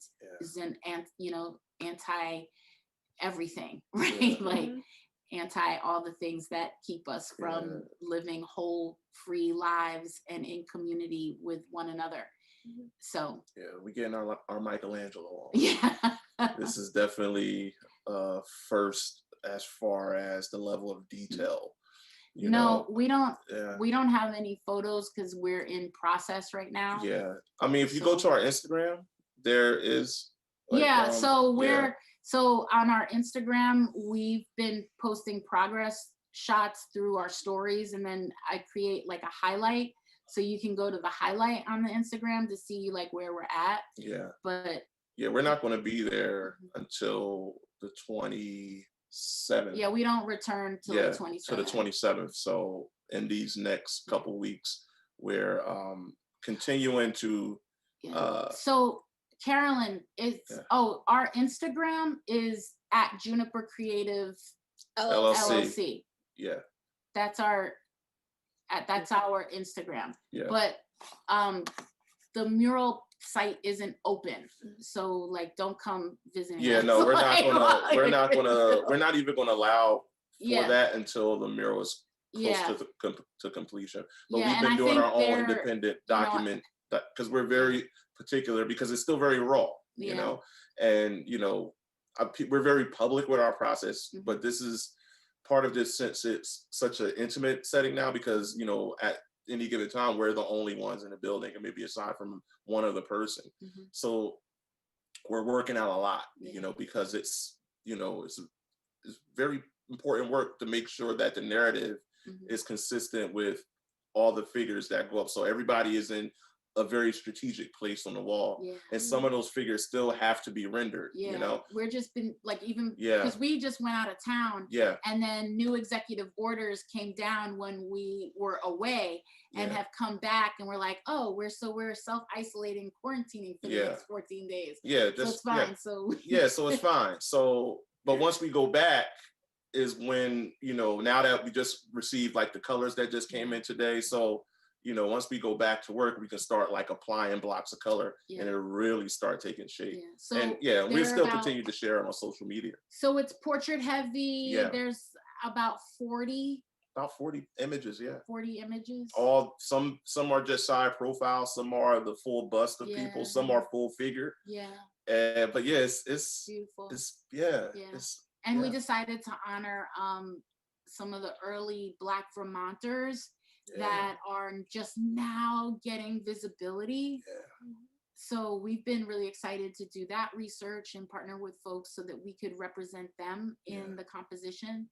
anti everything, right? Like anti all the things that keep us from living whole, free lives and in community with one another. So we getting our Michelangelo on. Yeah. This is definitely first as far as the level of detail. You know, we don't have any photos because we're in process right now. Yeah, I mean, if you go to our Instagram, there is. Like, So on our Instagram, we've been posting progress shots through our stories, and then I create like a highlight. So you can go to the highlight on the Instagram to see like where we're at. Yeah. But yeah, we're not going to be there until the 27th. Yeah, we don't return till the 27th. To the 27th. So in these next couple weeks, we're continuing to. So Carolyn, our Instagram is at Juniper Creative LLC. Yeah. That's our Instagram. Yeah. But the mural site isn't open, so like don't come visiting. Yeah, us. no, we're not even gonna allow for that until the mural is close to completion. But we've been doing our own independent document because we're very particular because it's still very raw, you know, and we're very public with our process, but this is part of this since it's such an intimate setting now because at any given time we're the only ones in the building, and maybe aside from one other person. So we're working out a lot, you know, because it's, you know, it's very important work to make sure that the narrative is consistent with all the figures that go up. So everybody is in a very strategic place on the wall, and some of those figures still have to be rendered. You know, we're just been like, even because we just went out of town, and then new executive orders came down when we were away and have come back, and we're like, oh, we're self-isolating, quarantining for the next 14 days. So it's fine. So so it's fine. So, but once we go back is when, you know, now that we just received like the colors that just came in today. So, you know, once we go back to work, we can start like applying blocks of color and it'll really start taking shape. So and we still continue to share on social media. So it's portrait heavy. There's about 40 images. 40 images. Some are just side profile, some are the full bust of people, some are full figure. But it's beautiful. And we decided to honor some of the early Black Vermonters that are just now getting visibility. So we've been really excited to do that research and partner with folks so that we could represent them in the composition.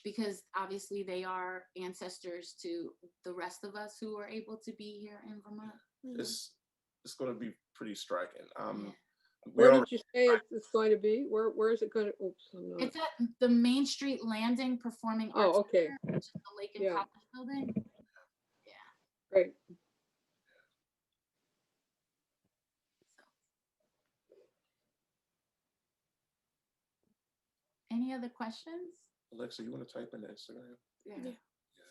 Because obviously they are ancestors to the rest of us who are able to be here in Vermont. It's going to be pretty striking. Where did you say it's going to be? Where is it going to? Oops, it's at the Main Street Landing Performing Arts Center, which is the Lake and College building. Great. Any other questions? Alexa, you want to type in the Instagram? Yeah,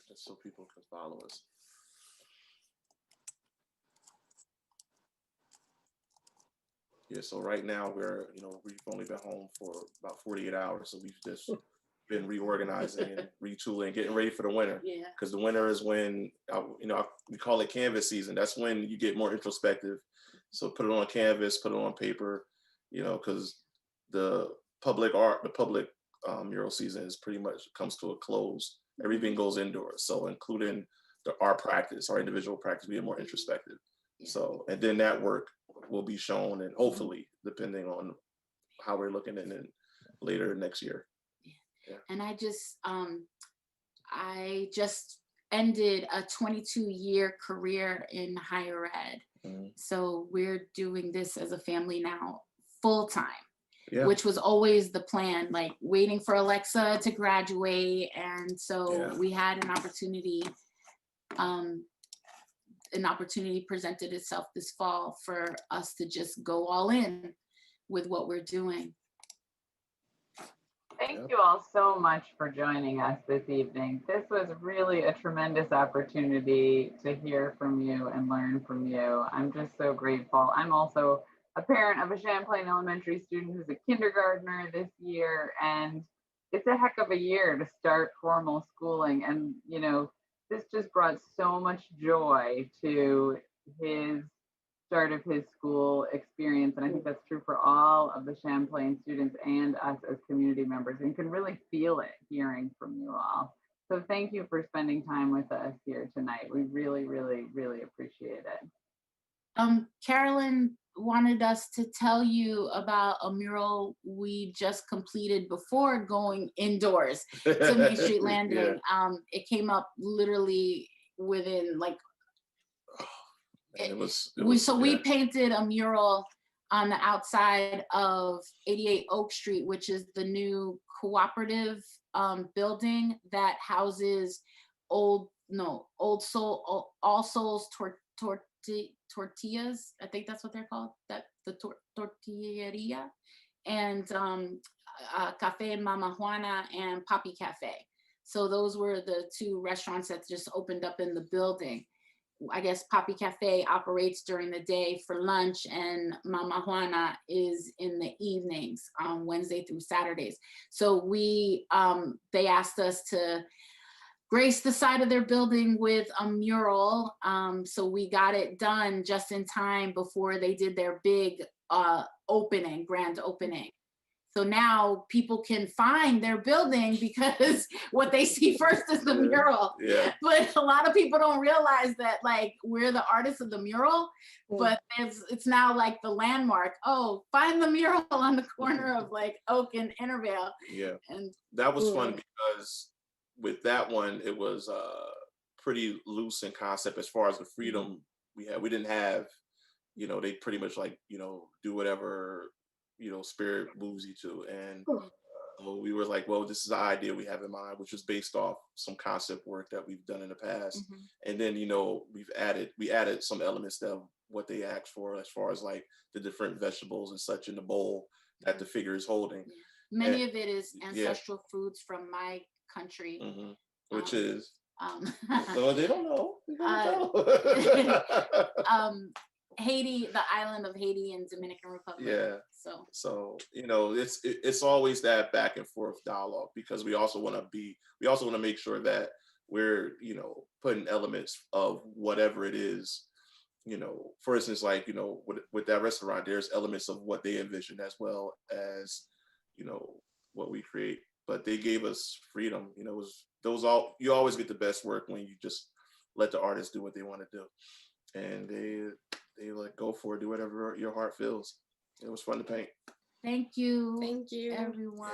just so people can follow us. So right now we've only been home for about 48 hours. So we've just been reorganizing and retooling, getting ready for the winter. Because the winter is when, we call it canvas season. That's when you get more introspective. So put it on canvas, put it on paper, because the public mural season is pretty much comes to a close. Everything goes indoors. So including our practice, our individual practice, being more introspective. So, and then that work will be shown, and hopefully, depending on how we're looking in it later next year. And I just ended a 22-year career in higher ed. So we're doing this as a family now full time, which was always the plan, like waiting for Alexa to graduate. And so we had an opportunity presented itself this fall for us to just go all in with what we're doing. Thank you all so much for joining us this evening. This was really a tremendous opportunity to hear from you and learn from you. I'm just so grateful. I'm also a parent of a Champlain Elementary student who's a kindergartner this year, and it's a heck of a year to start formal schooling. And, this just brought so much joy to his start of his school experience. And I think that's true for all of the Champlain students and us as community members, and can really feel it hearing from you all. So thank you for spending time with us here tonight. We really, really, really appreciate it. Carolyn wanted us to tell you about a mural we just completed before going indoors to Main Street Landing. It came up literally within like, we painted a mural on the outside of 88 Oak Street, which is the new cooperative building that houses All Souls Tortillas. I think that's what they're called, the tortilleria, and Cafe Mama Juana and Papi Cafe. So those were the two restaurants that just opened up in the building. I guess Papi Cafe operates during the day for lunch, and Mama Juana is in the evenings on Wednesday through Saturdays. So they asked us to grace the side of their building with a mural. So we got it done just in time before they did their big grand opening. So now people can find their building because what they see first is the mural. Yeah. But a lot of people don't realize that like we're the artists of the mural, but it's now like the landmark. Oh, find the mural on the corner of like Oak and Intervale. Yeah. And that was fun because with that one, it was pretty loose in concept as far as the freedom we had. We didn't have, you know, they pretty much like, you know, do whatever, you know, spirit moves you to. And so we were like, well, this is the idea we have in mind, which was based off some concept work that we've done in the past. And then, you know, we added some elements of what they asked for as far as like the different vegetables and such in the bowl that the figure is holding. Many of it is ancestral foods from my country. Which is well, they don't know. Haiti, the island of Haiti and Dominican Republic. Yeah. So you know, it's always that back and forth dialogue because we also want to make sure that we're, you know, putting elements of whatever it is. You know, for instance, like, you know, with that restaurant, there's elements of what they envisioned as well as, you know, what we create. But they gave us freedom. You know, you always get the best work when you just let the artist do what they want to do, and they like go for it, do whatever your heart feels. It was fun to paint. Thank you, everyone.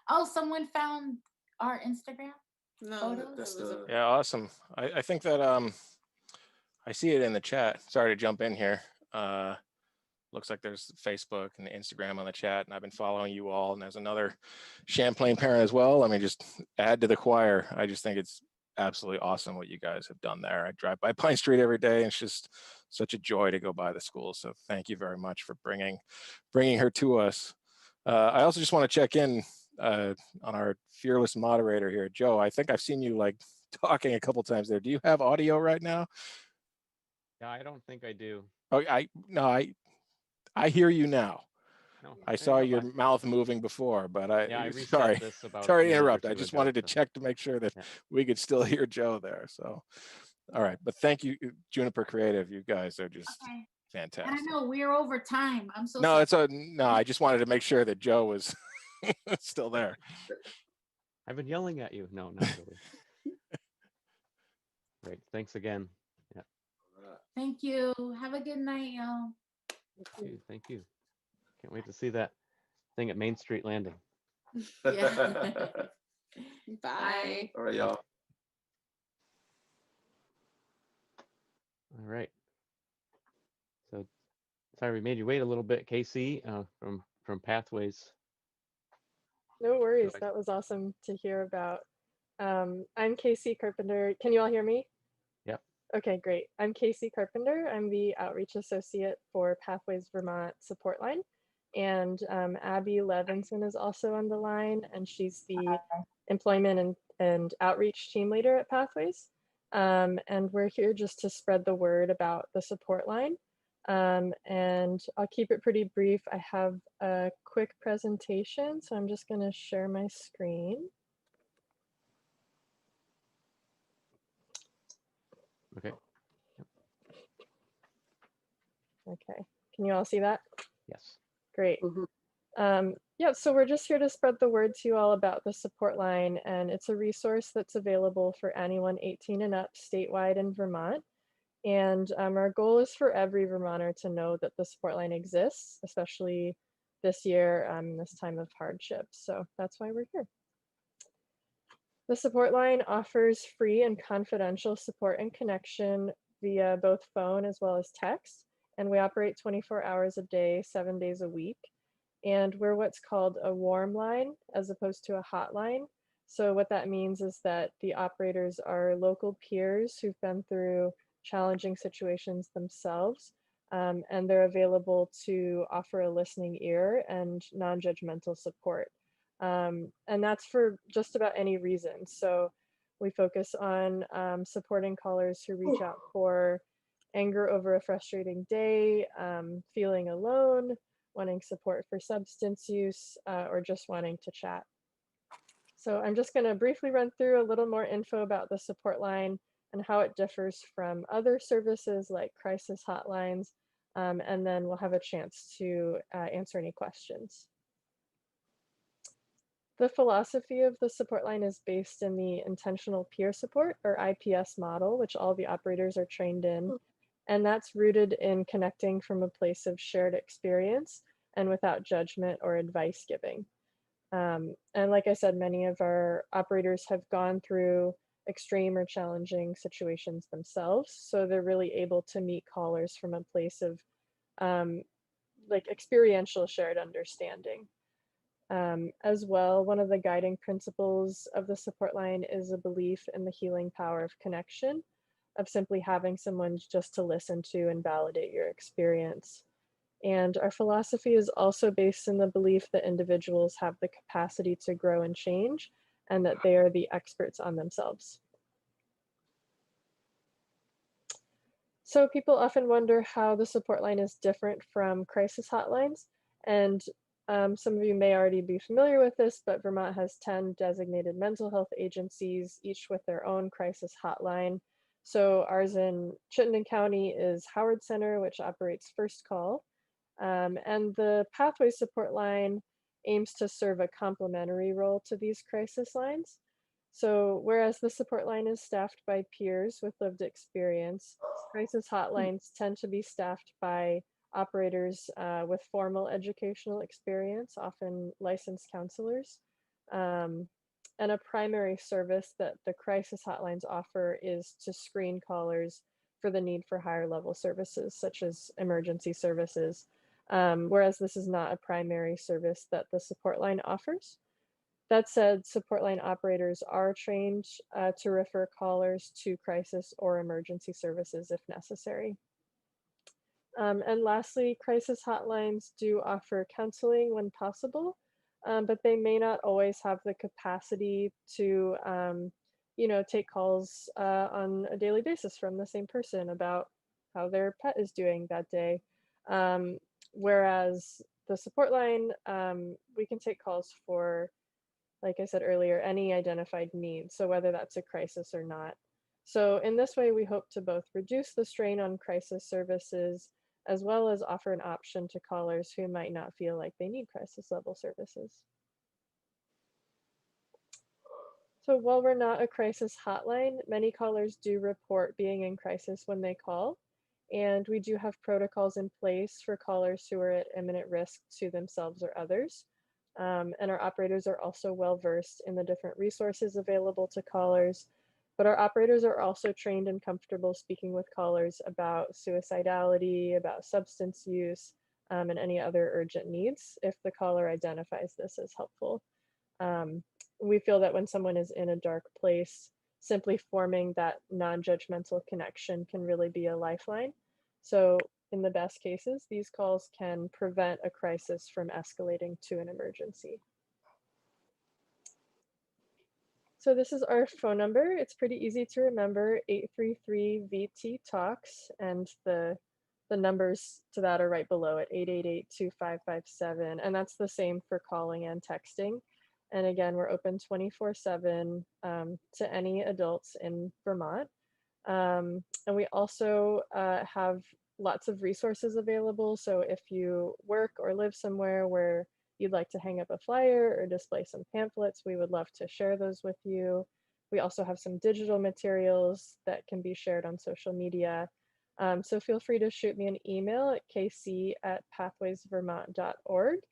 Oh, someone found our Instagram photos. Yeah, awesome. I think that I see it in the chat. Sorry to jump in here. Looks like there's Facebook and Instagram on the chat, and I've been following you all, and there's another Champlain parent as well. Let me just add to the choir. I just think it's absolutely awesome what you guys have done there. I drive by Pine Street every day, and it's just such a joy to go by the school. So thank you very much for bringing her to us. I also just want to check in on our fearless moderator here, Joe. I think I've seen you like talking a couple times there. Do you have audio right now? Yeah, I don't think I do. Oh, I hear you now. No, I saw your mouth moving before, but I sorry. reset this about Sorry a to minute or interrupt. I two just ago, wanted to so. check to make sure that we could still hear Joe there. So, all right. But thank you, Juniper Creative. You guys are just fantastic. And I know we're over time. I'm so No, sorry. no. I just wanted to make sure that Joe was still there. I've been yelling at you. No, not really. Great. Thanks again. Yeah. Thank you. Have a good night, y'all. Thank you. Can't wait to see that thing at Main Street Landing. Yeah. Bye. All right, y'all. All right. So sorry we made you wait a little bit, Casey, from Pathways. No worries. That was awesome to hear about. I'm Casey Carpenter. Can you all hear me? Yep. Okay, great. I'm Casey Carpenter. I'm the Outreach Associate for Pathways Vermont Support Line. And Abby Levinson is also on the line, and she's the Employment and Outreach Team Leader at Pathways. And we're here just to spread the word about the support line. And I'll keep it pretty brief. I have a quick presentation, so I'm just going to share my screen. Okay. Okay. Can you all see that? Yes. Great. Yeah, so we're just here to spread the word to you all about the support line, and it's a resource that's available for anyone 18 and up statewide in Vermont. And our goal is for every Vermonter to know that the support line exists, especially this year, this time of hardship. So that's why we're here. The support line offers free and confidential support and connection via both phone as well as text. And we operate 24 hours a day, 7 days a week. And we're what's called a warm line as opposed to a hotline. So what that means is that the operators are local peers who've been through challenging situations themselves, and they're available to offer a listening ear and non-judgmental support. And that's for just about any reason. So we focus on supporting callers who reach out for anger over a frustrating day, feeling alone, wanting support for substance use, or just wanting to chat. So I'm just going to briefly run through a little more info about the support line and how it differs from other services like crisis hotlines, and then we'll have a chance to answer any questions. The philosophy of the support line is based in the intentional peer support, or IPS model, which all the operators are trained in. And that's rooted in connecting from a place of shared experience and without judgment or advice giving. And like I said, many of our operators have gone through extreme or challenging situations themselves. So they're really able to meet callers from a place of like experiential shared understanding. As well, one of the guiding principles of the support line is a belief in the healing power of connection, of simply having someone just to listen to and validate your experience. And our philosophy is also based in the belief that individuals have the capacity to grow and change, and that they are the experts on themselves. So people often wonder how the support line is different from crisis hotlines. And some of you may already be familiar with this, but Vermont has 10 designated mental health agencies, each with their own crisis hotline. So ours in Chittenden County is Howard Center, which operates First Call. And the Pathways support line aims to serve a complementary role to these crisis lines. So whereas the support line is staffed by peers with lived experience, crisis hotlines tend to be staffed by operators with formal educational experience, often licensed counselors. And a primary service that the crisis hotlines offer is to screen callers for the need for higher level services, such as emergency services, whereas this is not a primary service that the support line offers. That said, support line operators are trained to refer callers to crisis or emergency services if necessary. And lastly, crisis hotlines do offer counseling when possible, but they may not always have the capacity to, take calls on a daily basis from the same person about how their pet is doing that day. Whereas the support line, we can take calls for, like I said earlier, any identified need, so whether that's a crisis or not. So in this way, we hope to both reduce the strain on crisis services, as well as offer an option to callers who might not feel like they need crisis level services. So while we're not a crisis hotline, many callers do report being in crisis when they call. And we do have protocols in place for callers who are at imminent risk to themselves or others. And our operators are also well versed in the different resources available to callers, but our operators are also trained and comfortable speaking with callers about suicidality, about substance use, and any other urgent needs if the caller identifies this as helpful. We feel that when someone is in a dark place, simply forming that non-judgmental connection can really be a lifeline. So in the best cases, these calls can prevent a crisis from escalating to an emergency. So this is our phone number. It's pretty easy to remember, 833-VT-TALKS, and the numbers to that are right below it, 888-2557, and that's the same for calling and texting. And again, we're open 24/7 to any adults in Vermont. And we also have lots of resources available. So if you work or live somewhere where you'd like to hang up a flyer or display some pamphlets, we would love to share those with you. We also have some digital materials that can be shared on social media. So feel free to shoot me an email at kc@pathwaysvermont.org.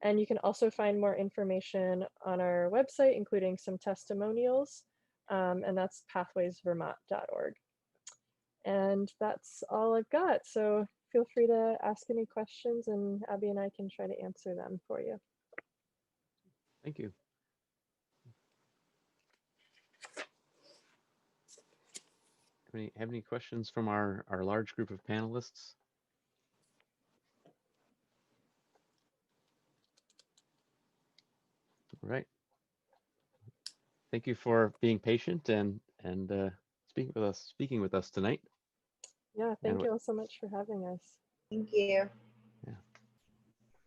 And you can also find more information on our website, including some testimonials, and that's pathwaysvermont.org. And that's all I've got. So feel free to ask any questions, and Abby and I can try to answer them for you. Thank you. Have any questions from our large group of panelists? All right. Thank you for being patient and speaking with us tonight. Yeah, thank you all so much for having us. Thank you. Yeah.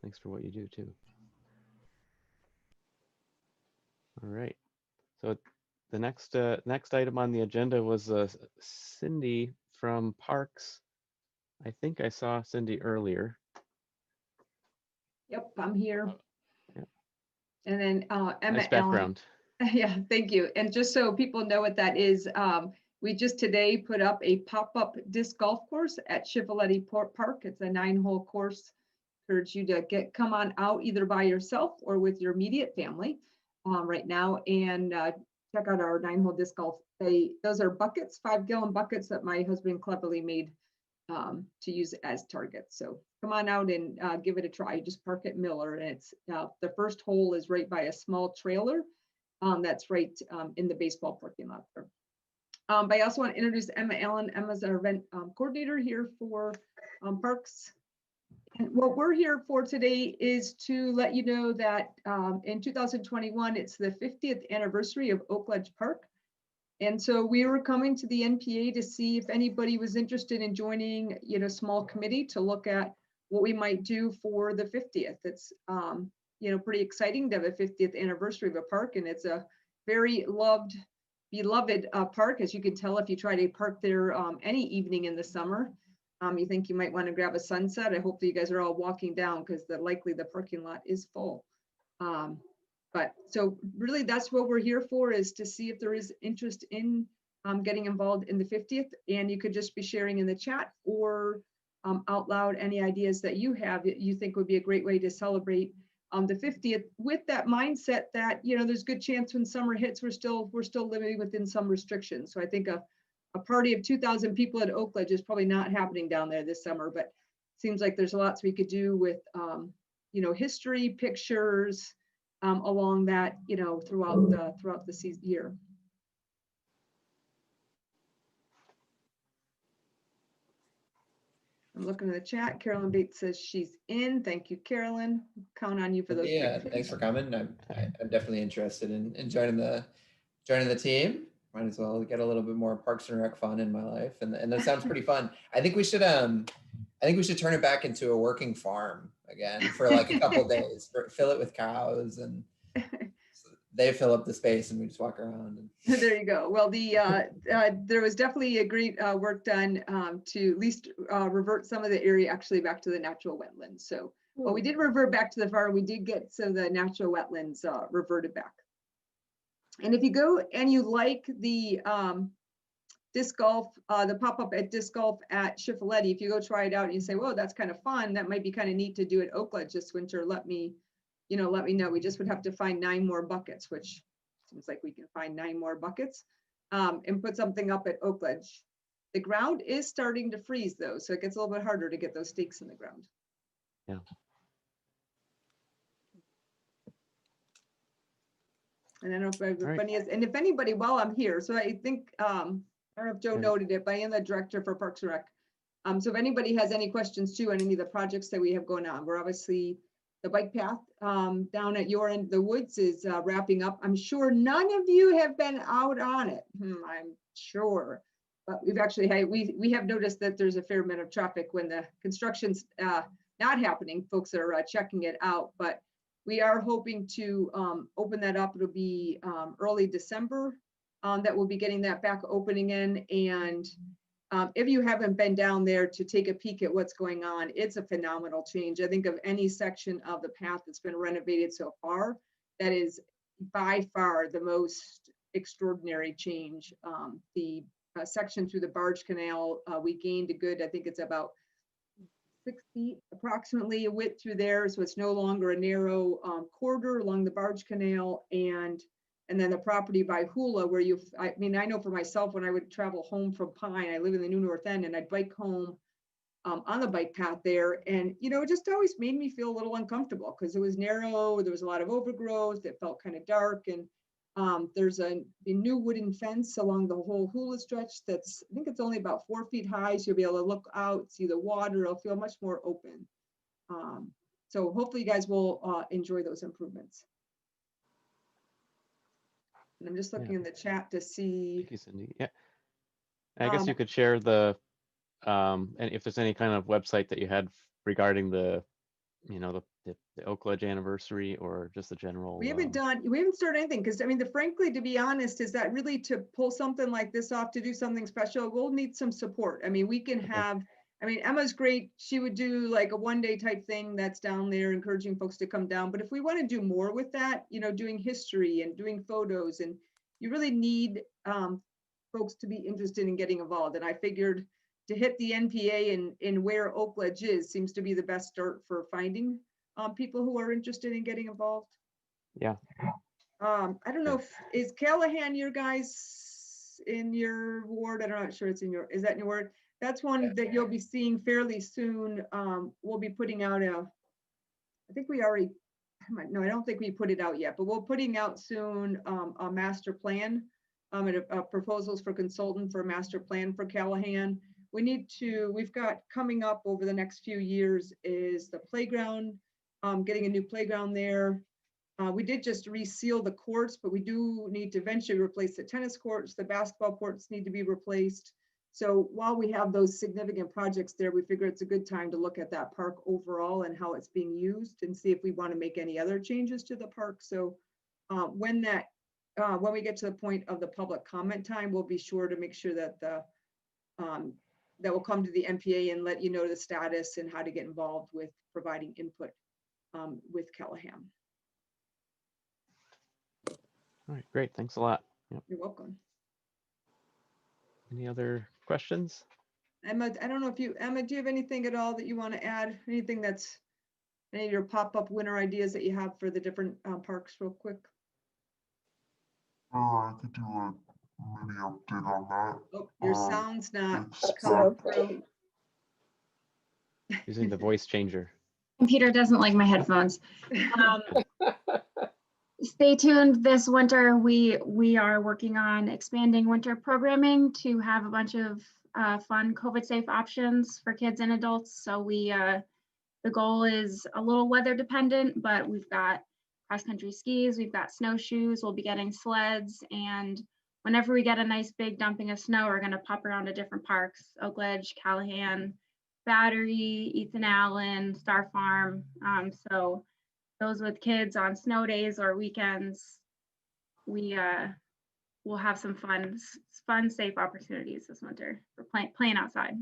Thanks for what you do too. All right. So the next item on the agenda was Cindi from Parks I think I saw Cindi earlier. Yep, I'm here. Yeah. And then Emma Nice Allen. background. Yeah, thank you. And just so people know what that is, we just today put up a pop-up disc golf course at Shifaletti Park. It's a 9-hole course. Encourage you to come on out either by yourself or with your immediate family right now and check out our 9-hole disc golf. Those are buckets, 5-gallon buckets that my husband cleverly made to use as targets. So come on out and give it a try. Just park at Miller, and it's the first hole is right by a small trailer that's right in the baseball parking lot there. But I also want to introduce Emma Allen. Emma's our event coordinator here for Parks. And what we're here for today is to let you know that in 2021, it's the 50th anniversary of Oakledge Park. And so we were coming to the NPA to see if anybody was interested in joining, a small committee to look at what we might do for the 50th. It's, pretty exciting to have a 50th anniversary of a park, and it's a very beloved park, as you can tell if you try to park there any evening in the summer. You think you might want to grab a sunset. I hope that you guys are all walking down because likely the parking lot is full. But so really that's what we're here for, is to see if there is interest in getting involved in the 50th. And you could just be sharing in the chat or out loud any ideas that you have that you think would be a great way to celebrate the 50th, with that mindset that, there's a good chance when summer hits, we're still living within some restrictions. So I think a party of 2,000 people at Oakledge is probably not happening down there this summer, but it seems like there's lots we could do with, history, pictures, along that, throughout the year. I'm looking at the chat. Carolyn Bates says she's in. Thank you, Carolyn. Count on you for those. Yeah, thanks for coming. I'm definitely interested in joining the team. Might as well get a little bit more Parks and Rec fun in my life, and that sounds pretty fun. I think we should turn it back into a working farm again for like a couple days. Fill it with cows, and they fill up the space, and we just walk around. And... There you go. Well, there was definitely a great work done to at least revert some of the area actually back to the natural wetlands. So, well, we did revert back to the farm. We did get some of the natural wetlands reverted back. And if you go and you like the disc golf, the pop-up at disc golf at Shifaletti, if you go try it out and you say, whoa, that's kind of fun, that might be kind of neat to do at Oakledge this winter, let me know. We just would have to find 9 more buckets, which seems like we can find 9 more buckets, and put something up at Oakledge. The ground is starting to freeze though, so it gets a little bit harder to get those stakes in the ground. Yeah. And I don't know if everybody is, and if anybody, while I'm here, so I think, I don't know if Joe noted it, but I am the director for Parks and Rec. So if anybody has any questions too on any of the projects that we have going on, we're obviously, the bike path down at your end of the woods is wrapping up. I'm sure none of you have been out on it. I'm sure, but we've actually had, we have noticed that there's a fair amount of traffic when the construction's not happening. Folks are checking it out, but we are hoping to open that up. It'll be early December that we'll be getting that back opening in. And if you haven't been down there to take a peek at what's going on, it's a phenomenal change. I think of any section of the path that's been renovated so far, that is by far the most extraordinary change. The section through the barge canal, we gained a good, I think it's about 6 feet approximately a width through there. So it's no longer a narrow corridor along the barge canal. And then the property by Hula, where I know for myself, when I would travel home from Pine, I live in the New North End, and I'd bike home on the bike path there. And, it just always made me feel a little uncomfortable because it was narrow, there was a lot of overgrowth, it felt kind of dark. And there's a new wooden fence along the whole Hula stretch that's, I think it's only about 4 feet high. So you'll be able to look out, see the water, it'll feel much more open. So hopefully you guys will enjoy those improvements. And I'm just looking in the chat to see. Thank you, Cindi. Yeah. I guess you could share the, and if there's any kind of website that you had regarding the Oakledge anniversary or just the general. We haven't started anything because frankly, to be honest, is that really to pull something like this off, to do something special, we'll need some support. We can have I mean, Emma's great. She would do like a 1-day type thing that's down there, encouraging folks to come down. But if we want to do more with that, you know, doing history and doing photos, and you really need folks to be interested in getting involved. And I figured to hit the NPA in where Oakledge is seems to be the best start for finding people who are interested in getting involved. Yeah. I don't know if, is Callahan your guys in your ward? I'm not sure it's in your, is that in your ward? That's one that you'll be seeing fairly soon. We'll be putting out I think we already, no, I don't think we put it out yet, but we're putting out soon a master plan, and proposals for consultant for a master plan for Callahan. We've got coming up over the next few years is the playground, getting a new playground there. We did just reseal the courts, but we do need to eventually replace the tennis courts. The basketball courts need to be replaced. So while we have those significant projects there, we figure it's a good time to look at that park overall and how it's being used and see if we want to make any other changes to the park. So when we get to the point of the public comment time, we'll be sure to make sure that that will come to the NPA and let you know the status and how to get involved with providing input with Callahan. All right, great. Thanks a lot. Yep. You're welcome. Any other questions? Emma, I don't know if Emma, do you have anything at all that you want to add? Anything that's any of your pop-up winter ideas that you have for the different parks real quick? I could do a mini update on that. Oh, your sound's not it's coming through. Using the voice changer. Computer doesn't like my headphones. Stay tuned. This winter, we are working on expanding winter programming to have a bunch of fun COVID-safe options for kids and adults. So the goal is a little weather dependent, but we've got cross-country skis, we've got snowshoes, we'll be getting sleds, and whenever we get a nice big dumping of snow, we're going to pop around to different parks: Oakledge, Callahan, Battery, Ethan Allen, Star Farm. So those with kids on snow days or weekends, we'll have some fun, safe opportunities this winter for playing outside.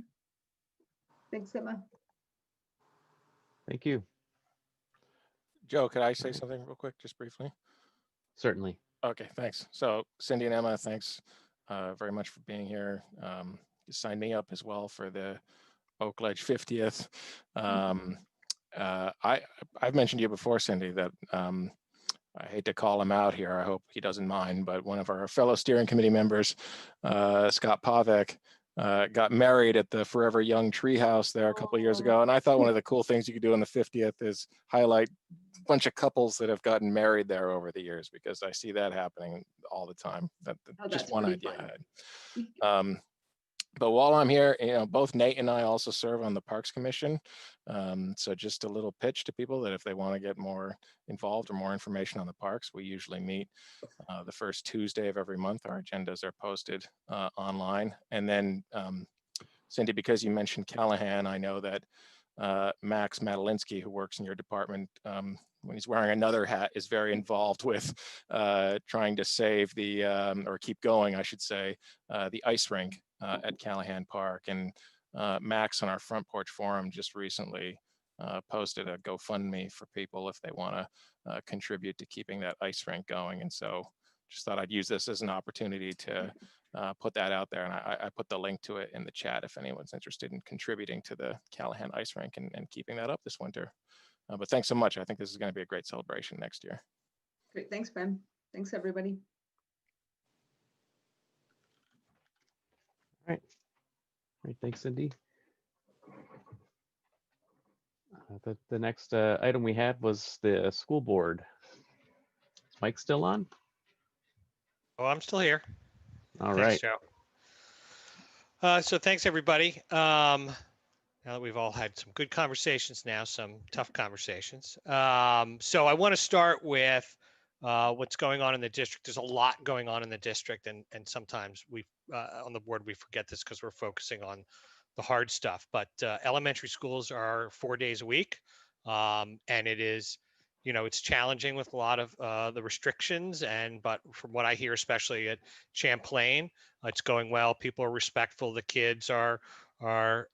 Thanks, Emma. Thank you. Joe, could I say something real quick, just briefly? Certainly. Okay, thanks. So Cindi and Emma, thanks very much for being here. You signed me up as well for the Oakledge 50th. I've mentioned to you before, Cindi, that I hate to call him out here. I hope he doesn't mind, but one of our fellow steering committee members, Scott Pavek, got married at the Forever Young Treehouse there a couple of years ago. And I thought one of the cool things you could do on the 50th is highlight a bunch of couples that have gotten married there over the years, because I see that happening all the time. Just one idea I had. But while I'm here, both Nate and I also serve on the Parks Commission. So just a little pitch to people that if they want to get more involved or more information on the parks, we usually meet the first Tuesday of every month. Our agendas are posted online. And then, Cindi, because you mentioned Callahan, I know that Max Madalinsky, who works in your department, when he's wearing another hat, is very involved with trying to save the, or keep going, I should say, the ice rink at Callahan Park. And Max on our Front Porch Forum just recently posted a GoFundMe for people if they want to contribute to keeping that ice rink going. And so just thought I'd use this as an opportunity to put that out there. And I put the link to it in the chat if anyone's interested in contributing to the Callahan ice rink and keeping that up this winter. But thanks so much. I think this is going to be a great celebration next year. Great. Thanks, Ben. Thanks, everybody. All right. All right. Thanks, Cindi. The next item we had was the school board. Is Mike still on? Oh, I'm still here. All Thanks, right. Joe. So thanks, everybody. Now that we've all had some good conversations now, some tough conversations. So I want to start with what's going on in the district. There's a lot going on in the district, and sometimes we on the board we forget this because we're focusing on the hard stuff. But elementary schools are 4 days a week, and it is, it's challenging with a lot of the restrictions. But from what I hear, especially at Champlain, it's going well. People are respectful. The kids are are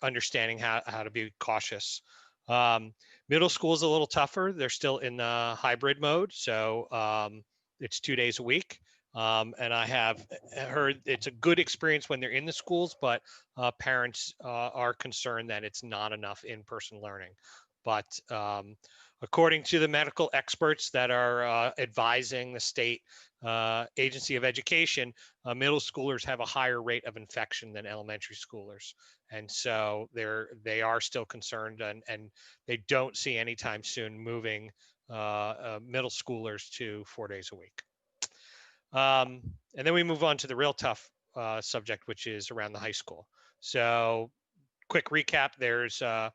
understanding how to be cautious. Middle school is a little tougher. They're still in the hybrid mode, so it's 2 days a week. And I have heard it's a good experience when they're in the schools, but parents are concerned that it's not enough in-person learning. But according to the medical experts that are advising the state agency of education, middle schoolers have a higher rate of infection than elementary schoolers. And so they are still concerned, and they don't see anytime soon moving middle schoolers to 4 days a week. And then we move on to the real tough subject, which is around the high school. So quick recap, there's a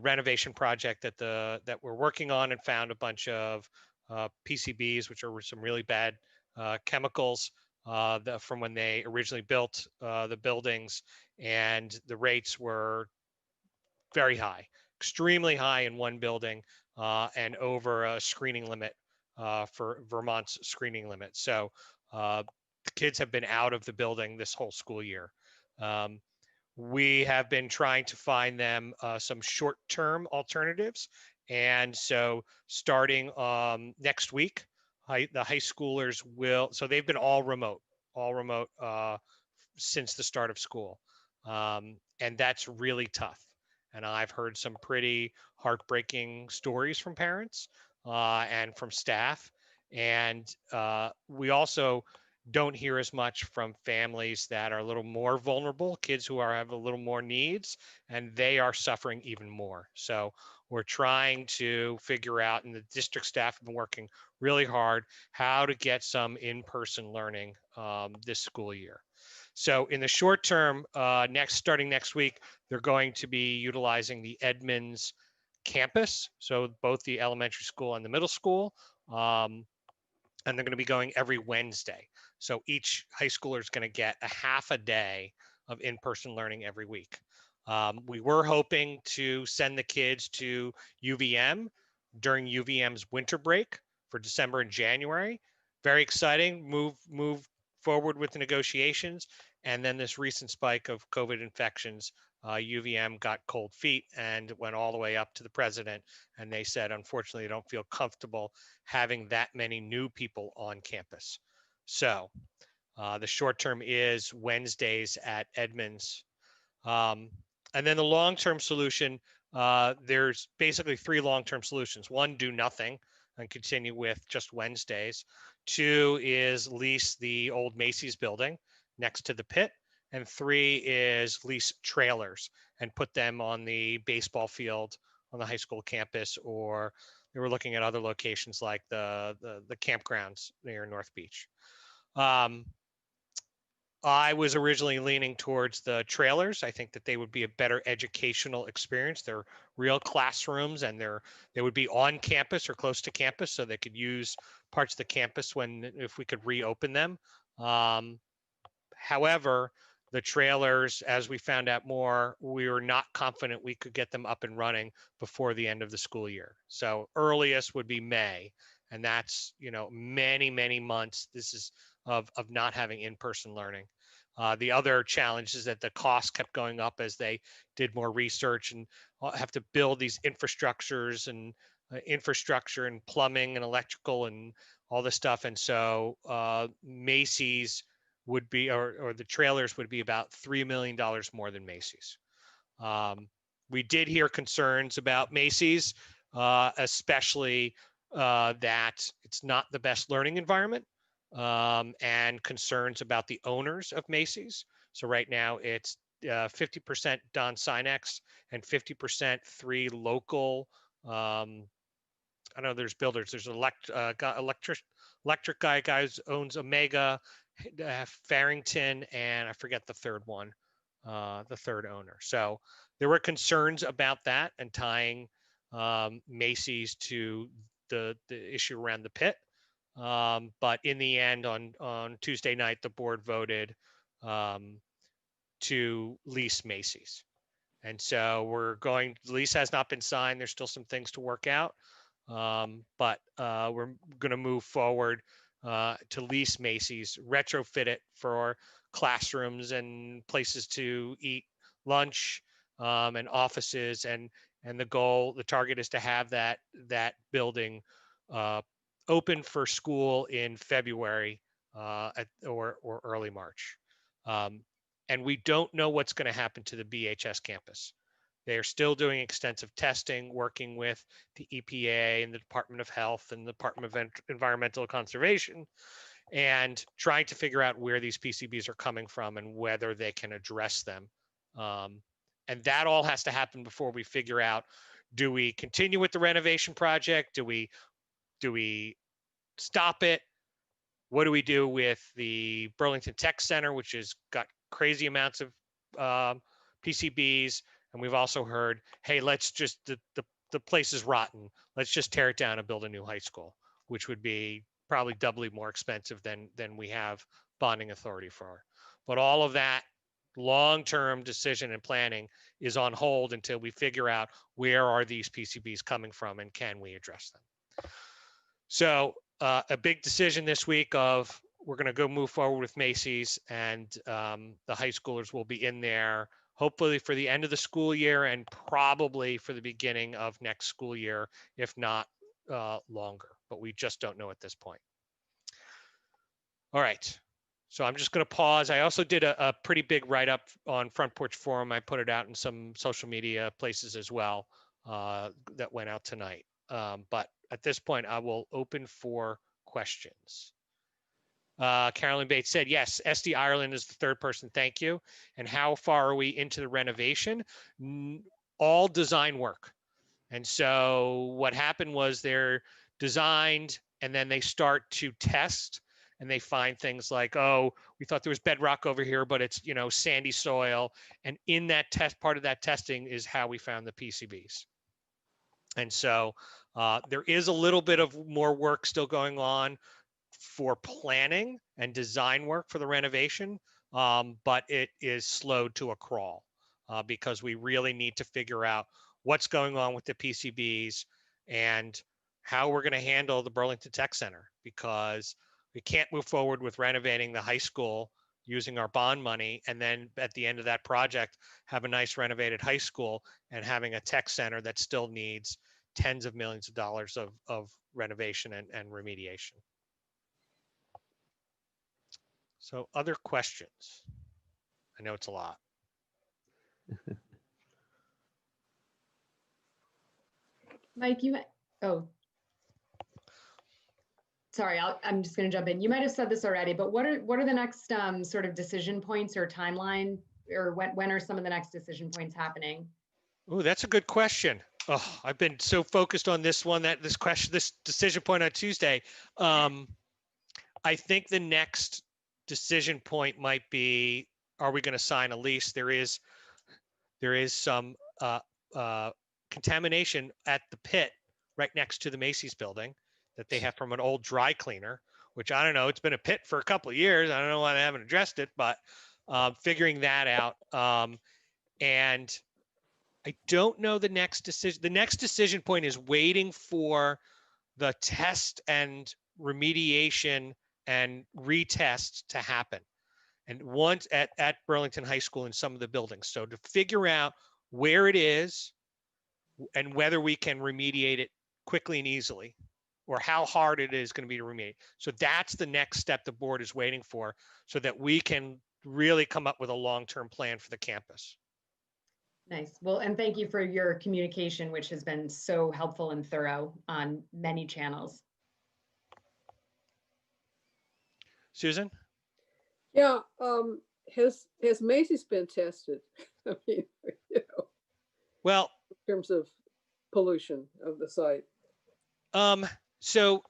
renovation project that we're working on, and found a bunch of PCBs, which are some really bad chemicals from when they originally built the buildings, and the rates were very high, extremely high in one building, and over a screening limit for Vermont's screening limit. So the kids have been out of the building this whole school year. We have been trying to find them some short-term alternatives. And so starting next week, the high schoolers will, so they've been all remote since the start of school. And that's really tough. And I've heard some pretty heartbreaking stories from parents and from staff. And we also don't hear as much from families that are a little more vulnerable, kids who have a little more needs, and they are suffering even more. So we're trying to figure out, and the district staff have been working really hard, how to get some in-person learning this school year. So in the short term, starting next week, they're going to be utilizing the Edmonds campus, so both the elementary school and the middle school, and they're going to be going every Wednesday. So each high schooler is going to get a half a day of in-person learning every week. We were hoping to send the kids to UVM during UVM's winter break for December and January. Very exciting. Move forward with the negotiations. And then this recent spike of COVID infections, UVM got cold feet and went all the way up to the president. And they said, unfortunately, they don't feel comfortable having that many new people on campus. So the short term is Wednesdays at Edmonds. And then the long-term solution, there's basically 3 long-term solutions. 1, do nothing and continue with just Wednesdays. 2 is lease the old Macy's building next to the pit. And 3 is lease trailers and put them on the baseball field on the high school campus, or they were looking at other locations like the campgrounds near North Beach. I was originally leaning towards the trailers. I think that they would be a better educational experience. They're real classrooms, and they would be on campus or close to campus, so they could use parts of the campus if we could reopen them. However, the trailers, as we found out more, we were not confident we could get them up and running before the end of the school year. So earliest would be May, and that's, many, many months. This is of not having in-person learning. The other challenge is that the cost kept going up as they did more research and have to build these infrastructures and infrastructure and plumbing and electrical and all this stuff. And so Macy's would be, or the trailers would be about $3 million more than Macy's. We did hear concerns about Macy's, especially that it's not the best learning environment, and concerns about the owners of Macy's. So right now it's 50% Don Sinex and 50% 3 local, I know there's builders. There's an electric guy owns Omega, Farrington, and I forget the third one, the third owner. So there were concerns about that and tying Macy's to the issue around the pit. But in the end, on Tuesday night, the board voted to lease Macy's. And so the lease has not been signed. There's still some things to work out. But we're going to move forward to lease Macy's, retrofit it for classrooms and places to eat lunch and offices, and the target is to have that building open for school in February or early March. And we don't know what's going to happen to the BHS campus. They are still doing extensive testing, working with the EPA and the Department of Health and the Department of Environmental Conservation, and trying to figure out where these PCBs are coming from and whether they can address them. And that all has to happen before we figure out, do we continue with the renovation project? Do we stop it? What do we do with the Burlington Tech Center, which has got crazy amounts of PCBs? And we've also heard, hey, let's just, the place is rotten. Let's just tear it down and build a new high school, which would be probably doubly more expensive than we have bonding authority for. But all of that long-term decision and planning is on hold until we figure out where are these PCBs coming from and can we address them. So a big decision this week of, we're going to go move forward with Macy's, and the high schoolers will be in there hopefully for the end of the school year and probably for the beginning of next school year, if not longer, but we just don't know at this point. All right, so I'm just going to pause. I also did a pretty big write-up on Front Porch Forum. I put it out in some social media places as well that went out tonight. But at this point, I will open for questions. Carolyn Bates said, yes, SD Ireland is the third person. Thank you. And how far are we into the renovation? All design work. And so what happened was they're designed and then they start to test, and they find things like, oh, we thought there was bedrock over here, but it's, you know, sandy soil. And in that test, part of that testing is how we found the PCBs. And so there is a little bit of more work still going on for planning and design work for the renovation, but it is slowed to a crawl because we really need to figure out what's going on with the PCBs and how we're going to handle the Burlington Tech Center, because we can't move forward with renovating the high school using our bond money and then at the end of that project have a nice renovated high school and having a tech center that still needs tens of millions of dollars of renovation and remediation. So other questions? I know it's a lot. Mike, sorry, I'm just going to jump in. You might have said this already, but what are the next sort of decision points or timeline, or when are some of the next decision points happening? Oh, that's a good question. Oh, I've been so focused on this one, this decision point on Tuesday. I think the next decision point might be, are we going to sign a lease? There is some contamination at the pit right next to the Macy's building that they have from an old dry cleaner, which I don't know, it's been a pit for a couple of years. I don't know why they haven't addressed it, but figuring that out. And I don't know the next decision. The next decision point is waiting for the test and remediation and retest to happen. And once at Burlington High School in some of the buildings. So to figure out where it is and whether we can remediate it quickly and easily, or how hard it is going to be to remediate. So that's the next step the board is waiting for, so that we can really come up with a long-term plan for the campus. Nice. Well, and thank you for your communication, which has been so helpful and thorough on many channels. Susan? Yeah, has Macy's been tested? I mean, you know, well, in terms of pollution of the site. So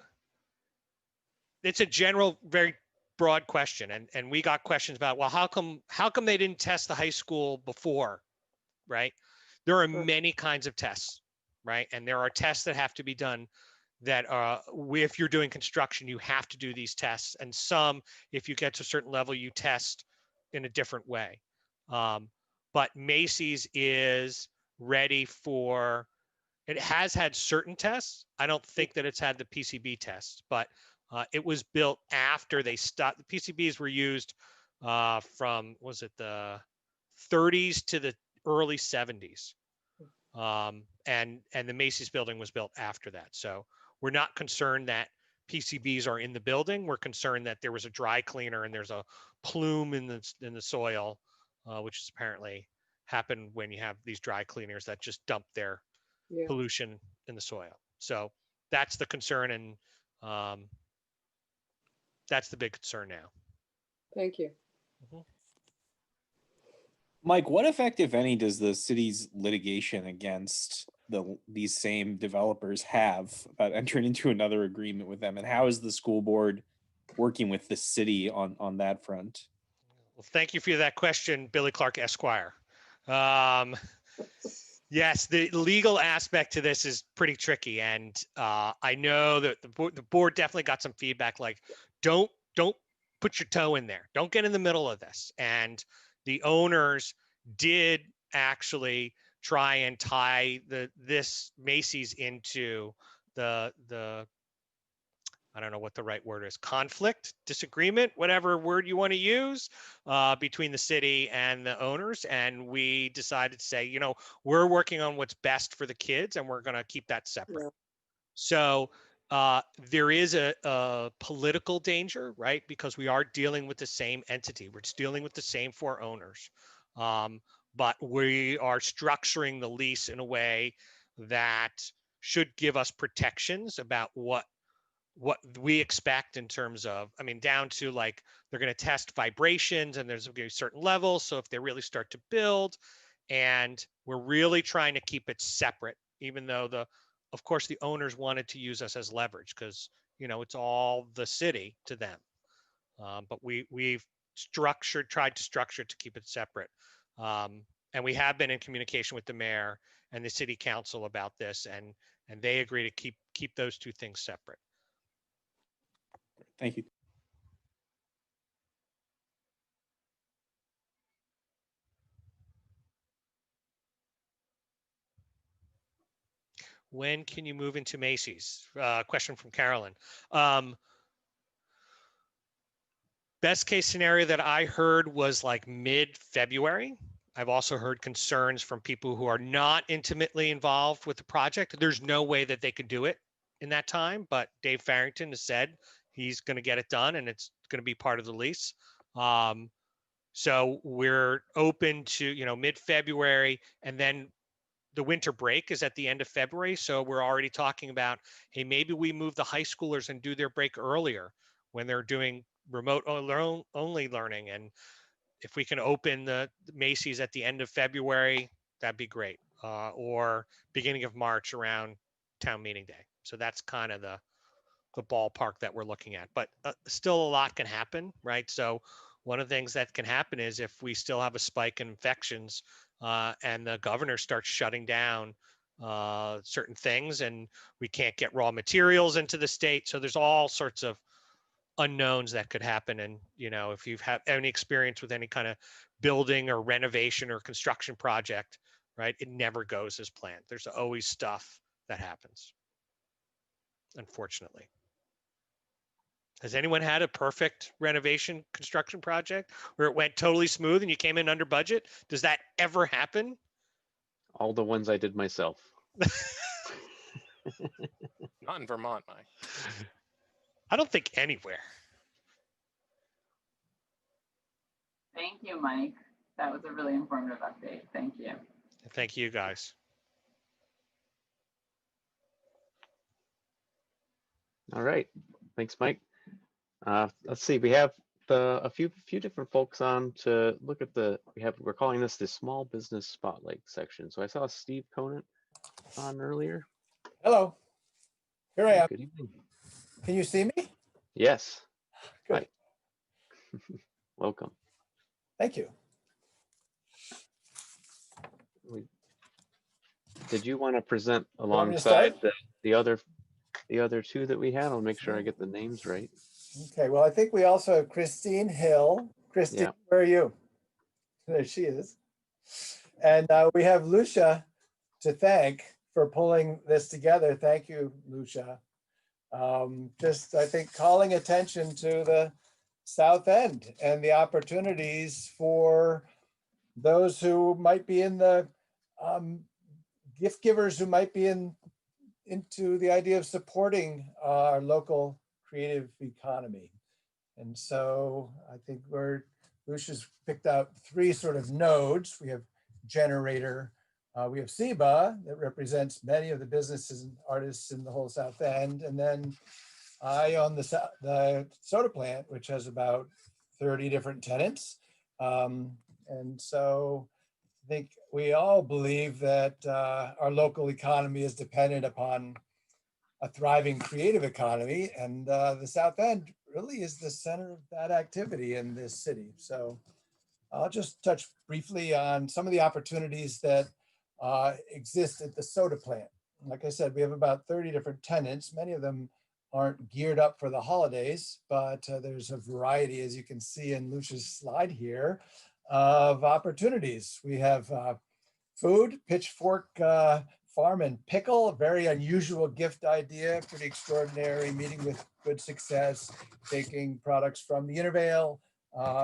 it's a general, very broad question, and we got questions about, well, how come they didn't test the high school before, right? There are many kinds of tests, right? And there are tests that have to be done that if you're doing construction, you have to do these tests. And some, if you get to a certain level, you test in a different way. But Macy's is ready for, it has had certain tests. I don't think that it's had the PCB tests, but it was built after they stopped. The PCBs were used from, was it the 30s to the early 70s. And the Macy's building was built after that. So we're not concerned that PCBs are in the building. We're concerned that there was a dry cleaner and there's a plume in the soil, which is apparently happen when you have these dry cleaners that just dump their pollution in the soil. So that's the concern, and that's the big concern now. Thank you. Mike, what effect, if any, does the city's litigation against these same developers have about entering into another agreement with them? And how is the school board working with the city on that front? Well, thank you for that question, Billy Clark Esquire. Yes, the legal aspect to this is pretty tricky. And I know that the board definitely got some feedback like, don't put your toe in there. Don't get in the middle of this. And the owners did actually try and tie this Macy's into the I don't know what the right word is, conflict, disagreement, whatever word you want to use, between the city and the owners. And we decided to say, you know, we're working on what's best for the kids and we're going to keep that separate. Yeah. So there is a political danger, right? Because we are dealing with the same entity. We're just dealing with the same four owners. But we are structuring the lease in a way that should give us protections about what we expect in terms of, I mean, down to like, they're going to test vibrations and there's going to be certain levels. So if they really start to build, and we're really trying to keep it separate, even though of course, the owners wanted to use us as leverage because, you know, it's all the city to them. But we've tried to structure to keep it separate. And we have been in communication with the mayor and the city council about this, and they agree to keep those two things separate. Thank you. When can you move into Macy's? Question from Carolyn. Best case scenario that I heard was like mid-February. I've also heard concerns from people who are not intimately involved with the project. There's no way that they could do it in that time, but Dave Farrington has said he's going to get it done and it's going to be part of the lease. So we're open to, you know, mid-February, and then the winter break is at the end of February. So we're already talking about, hey, maybe we move the high schoolers and do their break earlier when they're doing remote only learning. And if we can open the Macy's at the end of February, that'd be great. Or beginning of March around town meeting day. So that's kind of the ballpark that we're looking at, but still a lot can happen, right? So one of the things that can happen is if we still have a spike in infections and the governor starts shutting down certain things and we can't get raw materials into the state. So there's all sorts of unknowns that could happen. And, you know, if you've had any experience with any kind of building or renovation or construction project, right, it never goes as planned. There's always stuff that happens, unfortunately. Has anyone had a perfect renovation construction project where it went totally smooth and you came in under budget? Does that ever happen? All the ones I did myself. Not in Vermont, Mike. I don't think anywhere. Thank you, Mike. That was a really informative update. Thank you. Thank you, guys. All right. Thanks, Mike. Let's see. We have a few different folks on to look at we're calling this the small business spotlight section. So I saw Steve Conant on earlier. Hello. Here I am. Good evening. Can you see me? Yes. Good. Hi. Welcome. Thank you. Did you want to present alongside the other two that we had? I'll make sure I get the names right. Okay, well, I think we also have Christine Hill. Christine, yeah. Where are you? There she is. And we have Lucia to thank for pulling this together. Thank you, Lucia. Just, I think, calling attention to the South End and the opportunities for those who might be in the gift givers who might be into the idea of supporting our local creative economy. And so I think Lucia's picked out 3 sort of nodes. We have generator, we have SEBA that represents many of the businesses and artists in the whole South End. And then I own the soda plant, which has about 30 different tenants. And so I think we all believe that our local economy is dependent upon a thriving creative economy, and the South End really is the center of that activity in this city. So I'll just touch briefly on some of the opportunities that exist at the soda plant. Like I said, we have about 30 different tenants. Many of them aren't geared up for the holidays, but there's a variety, as you can see in Lucia's slide here, of opportunities. We have food, Pitchfork Farm and Pickle, a very unusual gift idea, pretty extraordinary, meeting with good success, taking products from the Intervale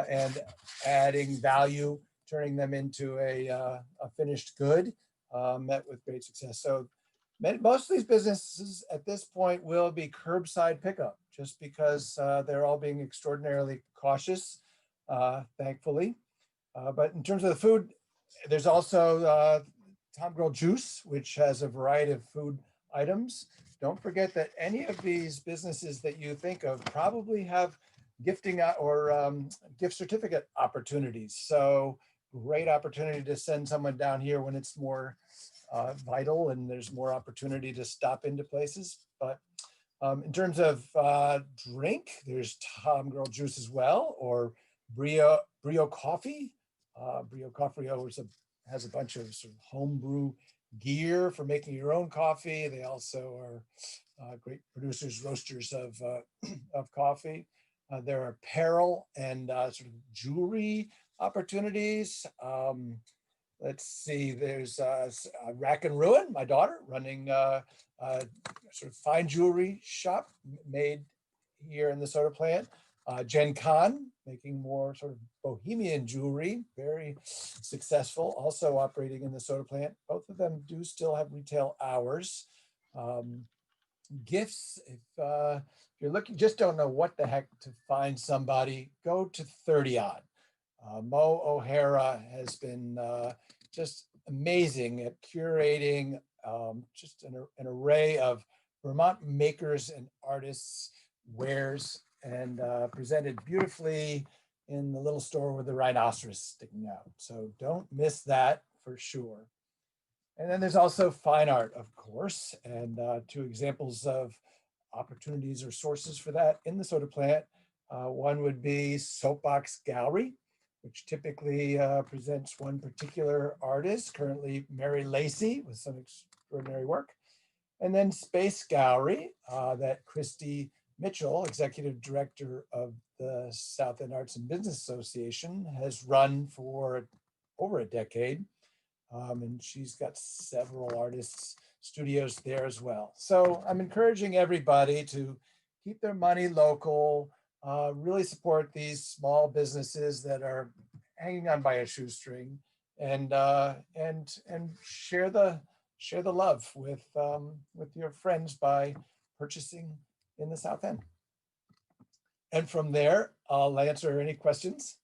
and adding value, turning them into a finished good, met with great success. So most of these businesses at this point will be curbside pickup, just because they're all being extraordinarily cautious, thankfully. But in terms of the food, there's also Tom Girl Juice, which has a variety of food items. Don't forget that any of these businesses that you think of probably have gifting or gift certificate opportunities. So great opportunity to send someone down here when it's more vital and there's more opportunity to stop into places. But in terms of drink, there's Tom Girl Juice as well, or Brio Coffee. Brio Coffee has a bunch of sort of homebrew gear for making your own coffee. They also are great producers, roasters of coffee. There are apparel and sort of jewelry opportunities. Let's see, there's Rack and Ruin, my daughter, running a sort of fine jewelry shop made here in the soda plant. Gen Con, making more sort of bohemian jewelry, very successful, also operating in the soda plant. Both of them do still have retail hours. Gifts, if you're looking, just don't know what the heck to find somebody, go to 30 Odd. Mo O'Hara has been just amazing at curating just an array of Vermont makers and artists' wares, and presented beautifully in the little store with the rhinoceros sticking out. So don't miss that for sure. And then there's also fine art, of course, and 2 examples of opportunities or sources for that in the soda plant. One would be Soapbox Gallery, which typically presents one particular artist, currently Mary Lacey, with some extraordinary work. And then Space Gallery that Christy Mitchell, executive director of the South End Arts and Business Association, has run for over a decade. And she's got several artists' studios there as well. So I'm encouraging everybody to keep their money local, really support these small businesses that are hanging on by a shoestring, and share the love with your friends by purchasing in the South End. And from there, I'll answer any questions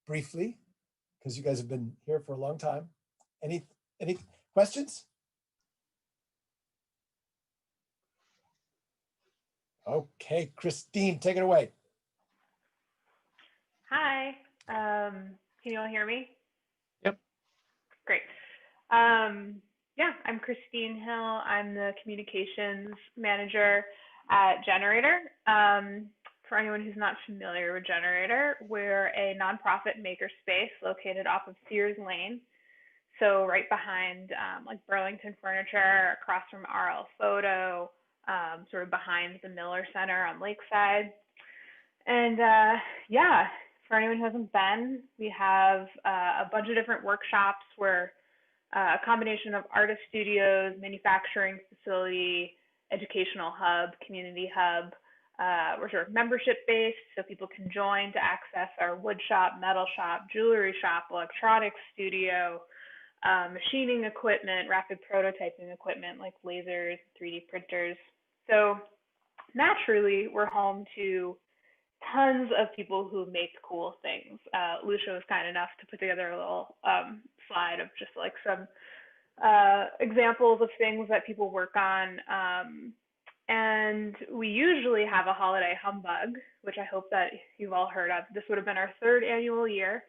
briefly, because you guys have been here for a long time. Any questions? Okay, Christine, take it away. Hi, can you all hear me? Yep. Great. Yeah, I'm Christine Hill. I'm the communications manager at Generator. For anyone who's not familiar with Generator, we're a nonprofit makerspace located off of Sears Lane. So right behind like Burlington Furniture, across from RL Photo, sort of behind the Miller Center on Lakeside. And yeah, for anyone who hasn't been, we have a bunch of different workshops where a combination of artist studios, manufacturing facility, educational hub, community hub, We're sort of membership based, so people can join to access our wood shop, metal shop, jewelry shop, electronics studio, machining equipment, rapid prototyping equipment like lasers, 3D printers. So naturally, we're home to tons of people who make cool things. Lucia was kind enough to put together a little slide of just like some examples of things that people work on. And we usually have a holiday humbug, which I hope that you've all heard of. This would have been our third year.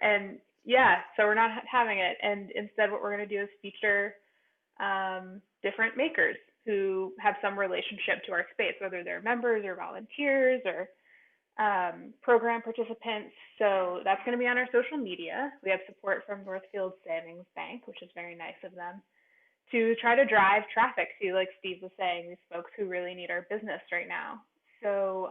And yeah, so we're not having it. And instead what we're going to do is feature different makers who have some relationship to our space, whether they're members or volunteers or program participants. So that's going to be on our social media. We have support from Northfield Savings Bank, which is very nice of them, to try to drive traffic to, like Steve was saying, these folks who really need our business right now. So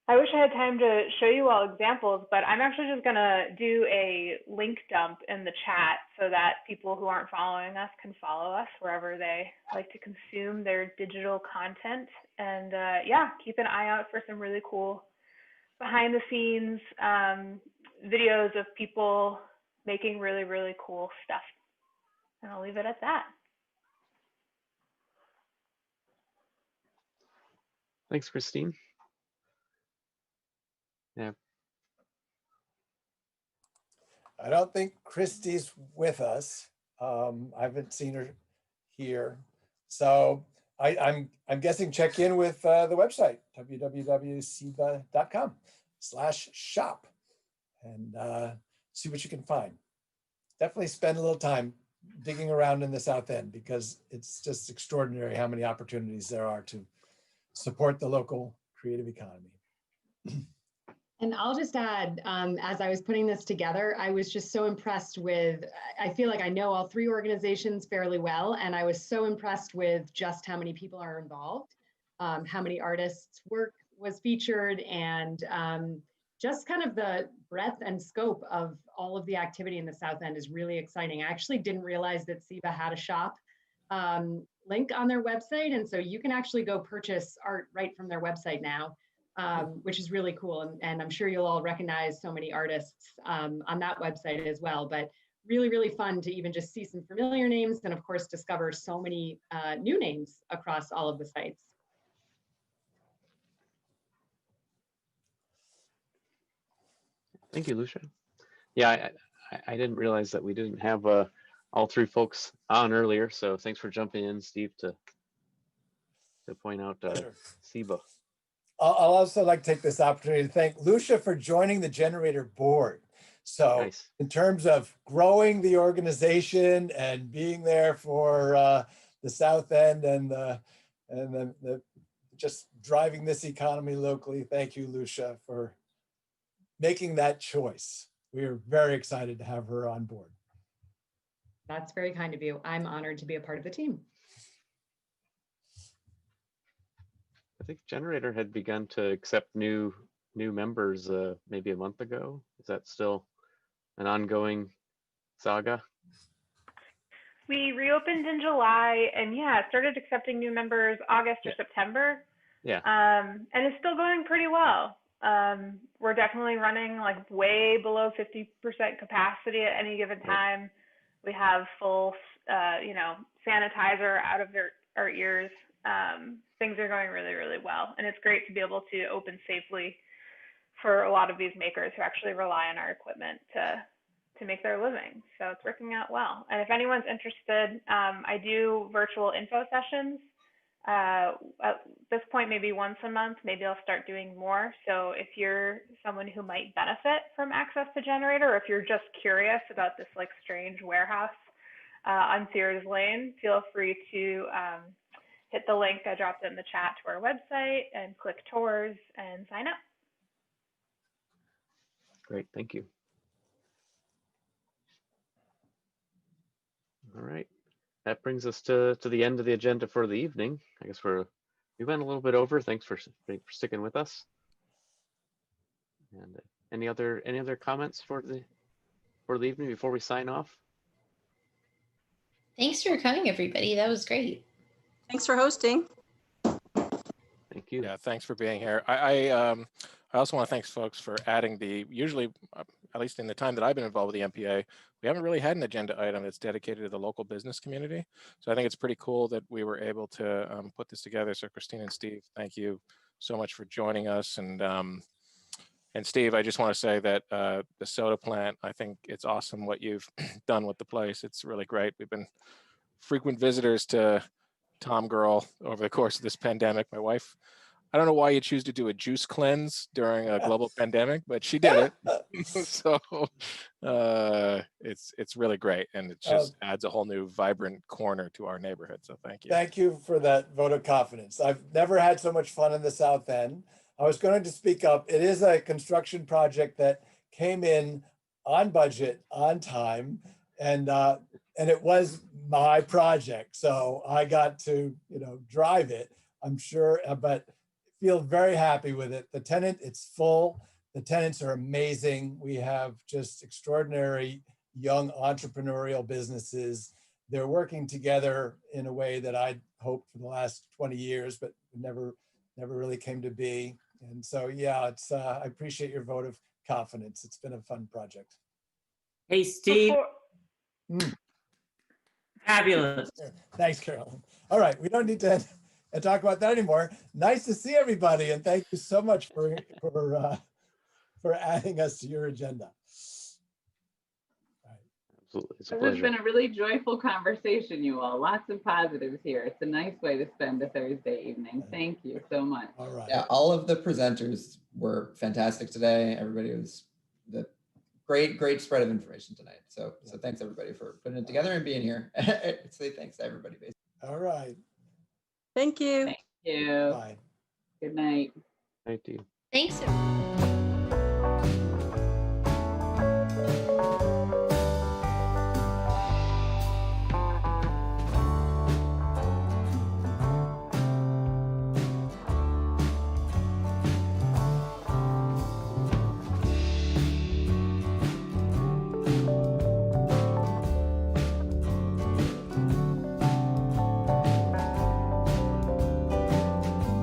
I wish I had time to show you all examples, but I'm actually just gonna do a link dump in the chat so that people who aren't following us can follow us wherever they like to consume their digital content. And yeah, keep an eye out for some really cool behind the scenes videos of people making really, really cool stuff. And I'll leave it at that. Thanks, Christine. Yeah. I don't think Christy's with us. I haven't seen her here. So I'm guessing check in with the website, www.ciba.com/shop, and see what you can find. Definitely spend a little time digging around in the South End, because it's just extraordinary how many opportunities there are to support the local creative economy. And I'll just add, as I was putting this together, I was just so impressed with, I feel like I know all three organizations fairly well, and I was so impressed with just how many people are involved, how many artists' work was featured, and just kind of the breadth and scope of all of the activity in the South End is really exciting. I actually didn't realize that CIBA had a shop link on their website, and so you can actually go purchase art right from their website now. Which is really cool. And I'm sure you'll all recognize so many artists on that website as well, but really, really fun to even just see some familiar names and of course discover so many new names across all of the sites. Thank you, Lucia. Yeah, I didn't realize that we didn't have all three folks on earlier, so thanks for jumping in, Steve, to point out CIBA. I'll also like to take this opportunity to thank Lucia for joining the Generator board. So nice. In terms of growing the organization and being there for the South End and the just driving this economy locally, thank you, Lucia, for making that choice. We are very excited to have her on board. That's very kind of you. I'm honored to be a part of the team. I think Generator had begun to accept new members maybe a month ago. Is that still an ongoing saga? We reopened in July and yeah, started accepting new members August or September. Yeah. And it's still going pretty well. We're definitely running like way below 50% capacity at any given time. We have full, sanitizer out of our ears. Things are going really, really well. And it's great to be able to open safely for a lot of these makers who actually rely on our equipment to make their living. So it's working out well. And if anyone's interested, I do virtual info sessions. At this point, maybe once a month, maybe I'll start doing more. So if you're someone who might benefit from access to Generator, or if you're just curious about this like strange warehouse on Sears Lane, feel free to hit the link I dropped in the chat to our website and click tours and sign up. Great, thank you. All right, that brings us to the end of the agenda for the evening. I guess we went a little bit over. Thanks for sticking with us. And any other comments for the evening before we sign off? Thanks for coming, everybody. That was great. Thanks for hosting. Thank you. Yeah, thanks for being here. I also want to thank folks for adding usually, at least in the time that I've been involved with the NPA, we haven't really had an agenda item that's dedicated to the local business community. So I think it's pretty cool that we were able to put this together. So Christine and Steve, thank you so much for joining us. And Steve, I just want to say that the soda plant, I think it's awesome what you've done with the place. It's really great. We've been frequent visitors to Tom Girl over the course of this pandemic. My wife, I don't know why you choose to do a juice cleanse during a global pandemic, but she did it. So it's really great, and it just adds a whole new vibrant corner to our neighborhood. So thank you. Thank you for that vote of confidence. I've never had so much fun in the South End. I was going to speak up. It is a construction project that came in on budget, on time, and it was my project, so I got to drive it. I'm sure, but feel very happy with it. The tenant, it's full. The tenants are amazing. We have just extraordinary young entrepreneurial businesses. They're working together in a way that I'd hoped for the last 20 years, but never really came to be. And so, yeah, it's I appreciate your vote of confidence. It's been a fun project. Hey, Steve. Fabulous. Thanks, Carolyn. All right, we don't need to talk about that anymore. Nice to see everybody, and thank you so much for adding us to your agenda. Absolutely, it's a This has pleasure. been a really joyful conversation, you all. Lots of positives here. It's a nice way to spend a Thursday evening. Thank you so much. All right. Yeah, all of the presenters were fantastic today. Everybody was the great spread of information tonight. So thanks everybody for putting it together and being here. Say thanks to everybody, basically. All right. Thank you. Thank you. Bye. Good night. Thank you. Thanks.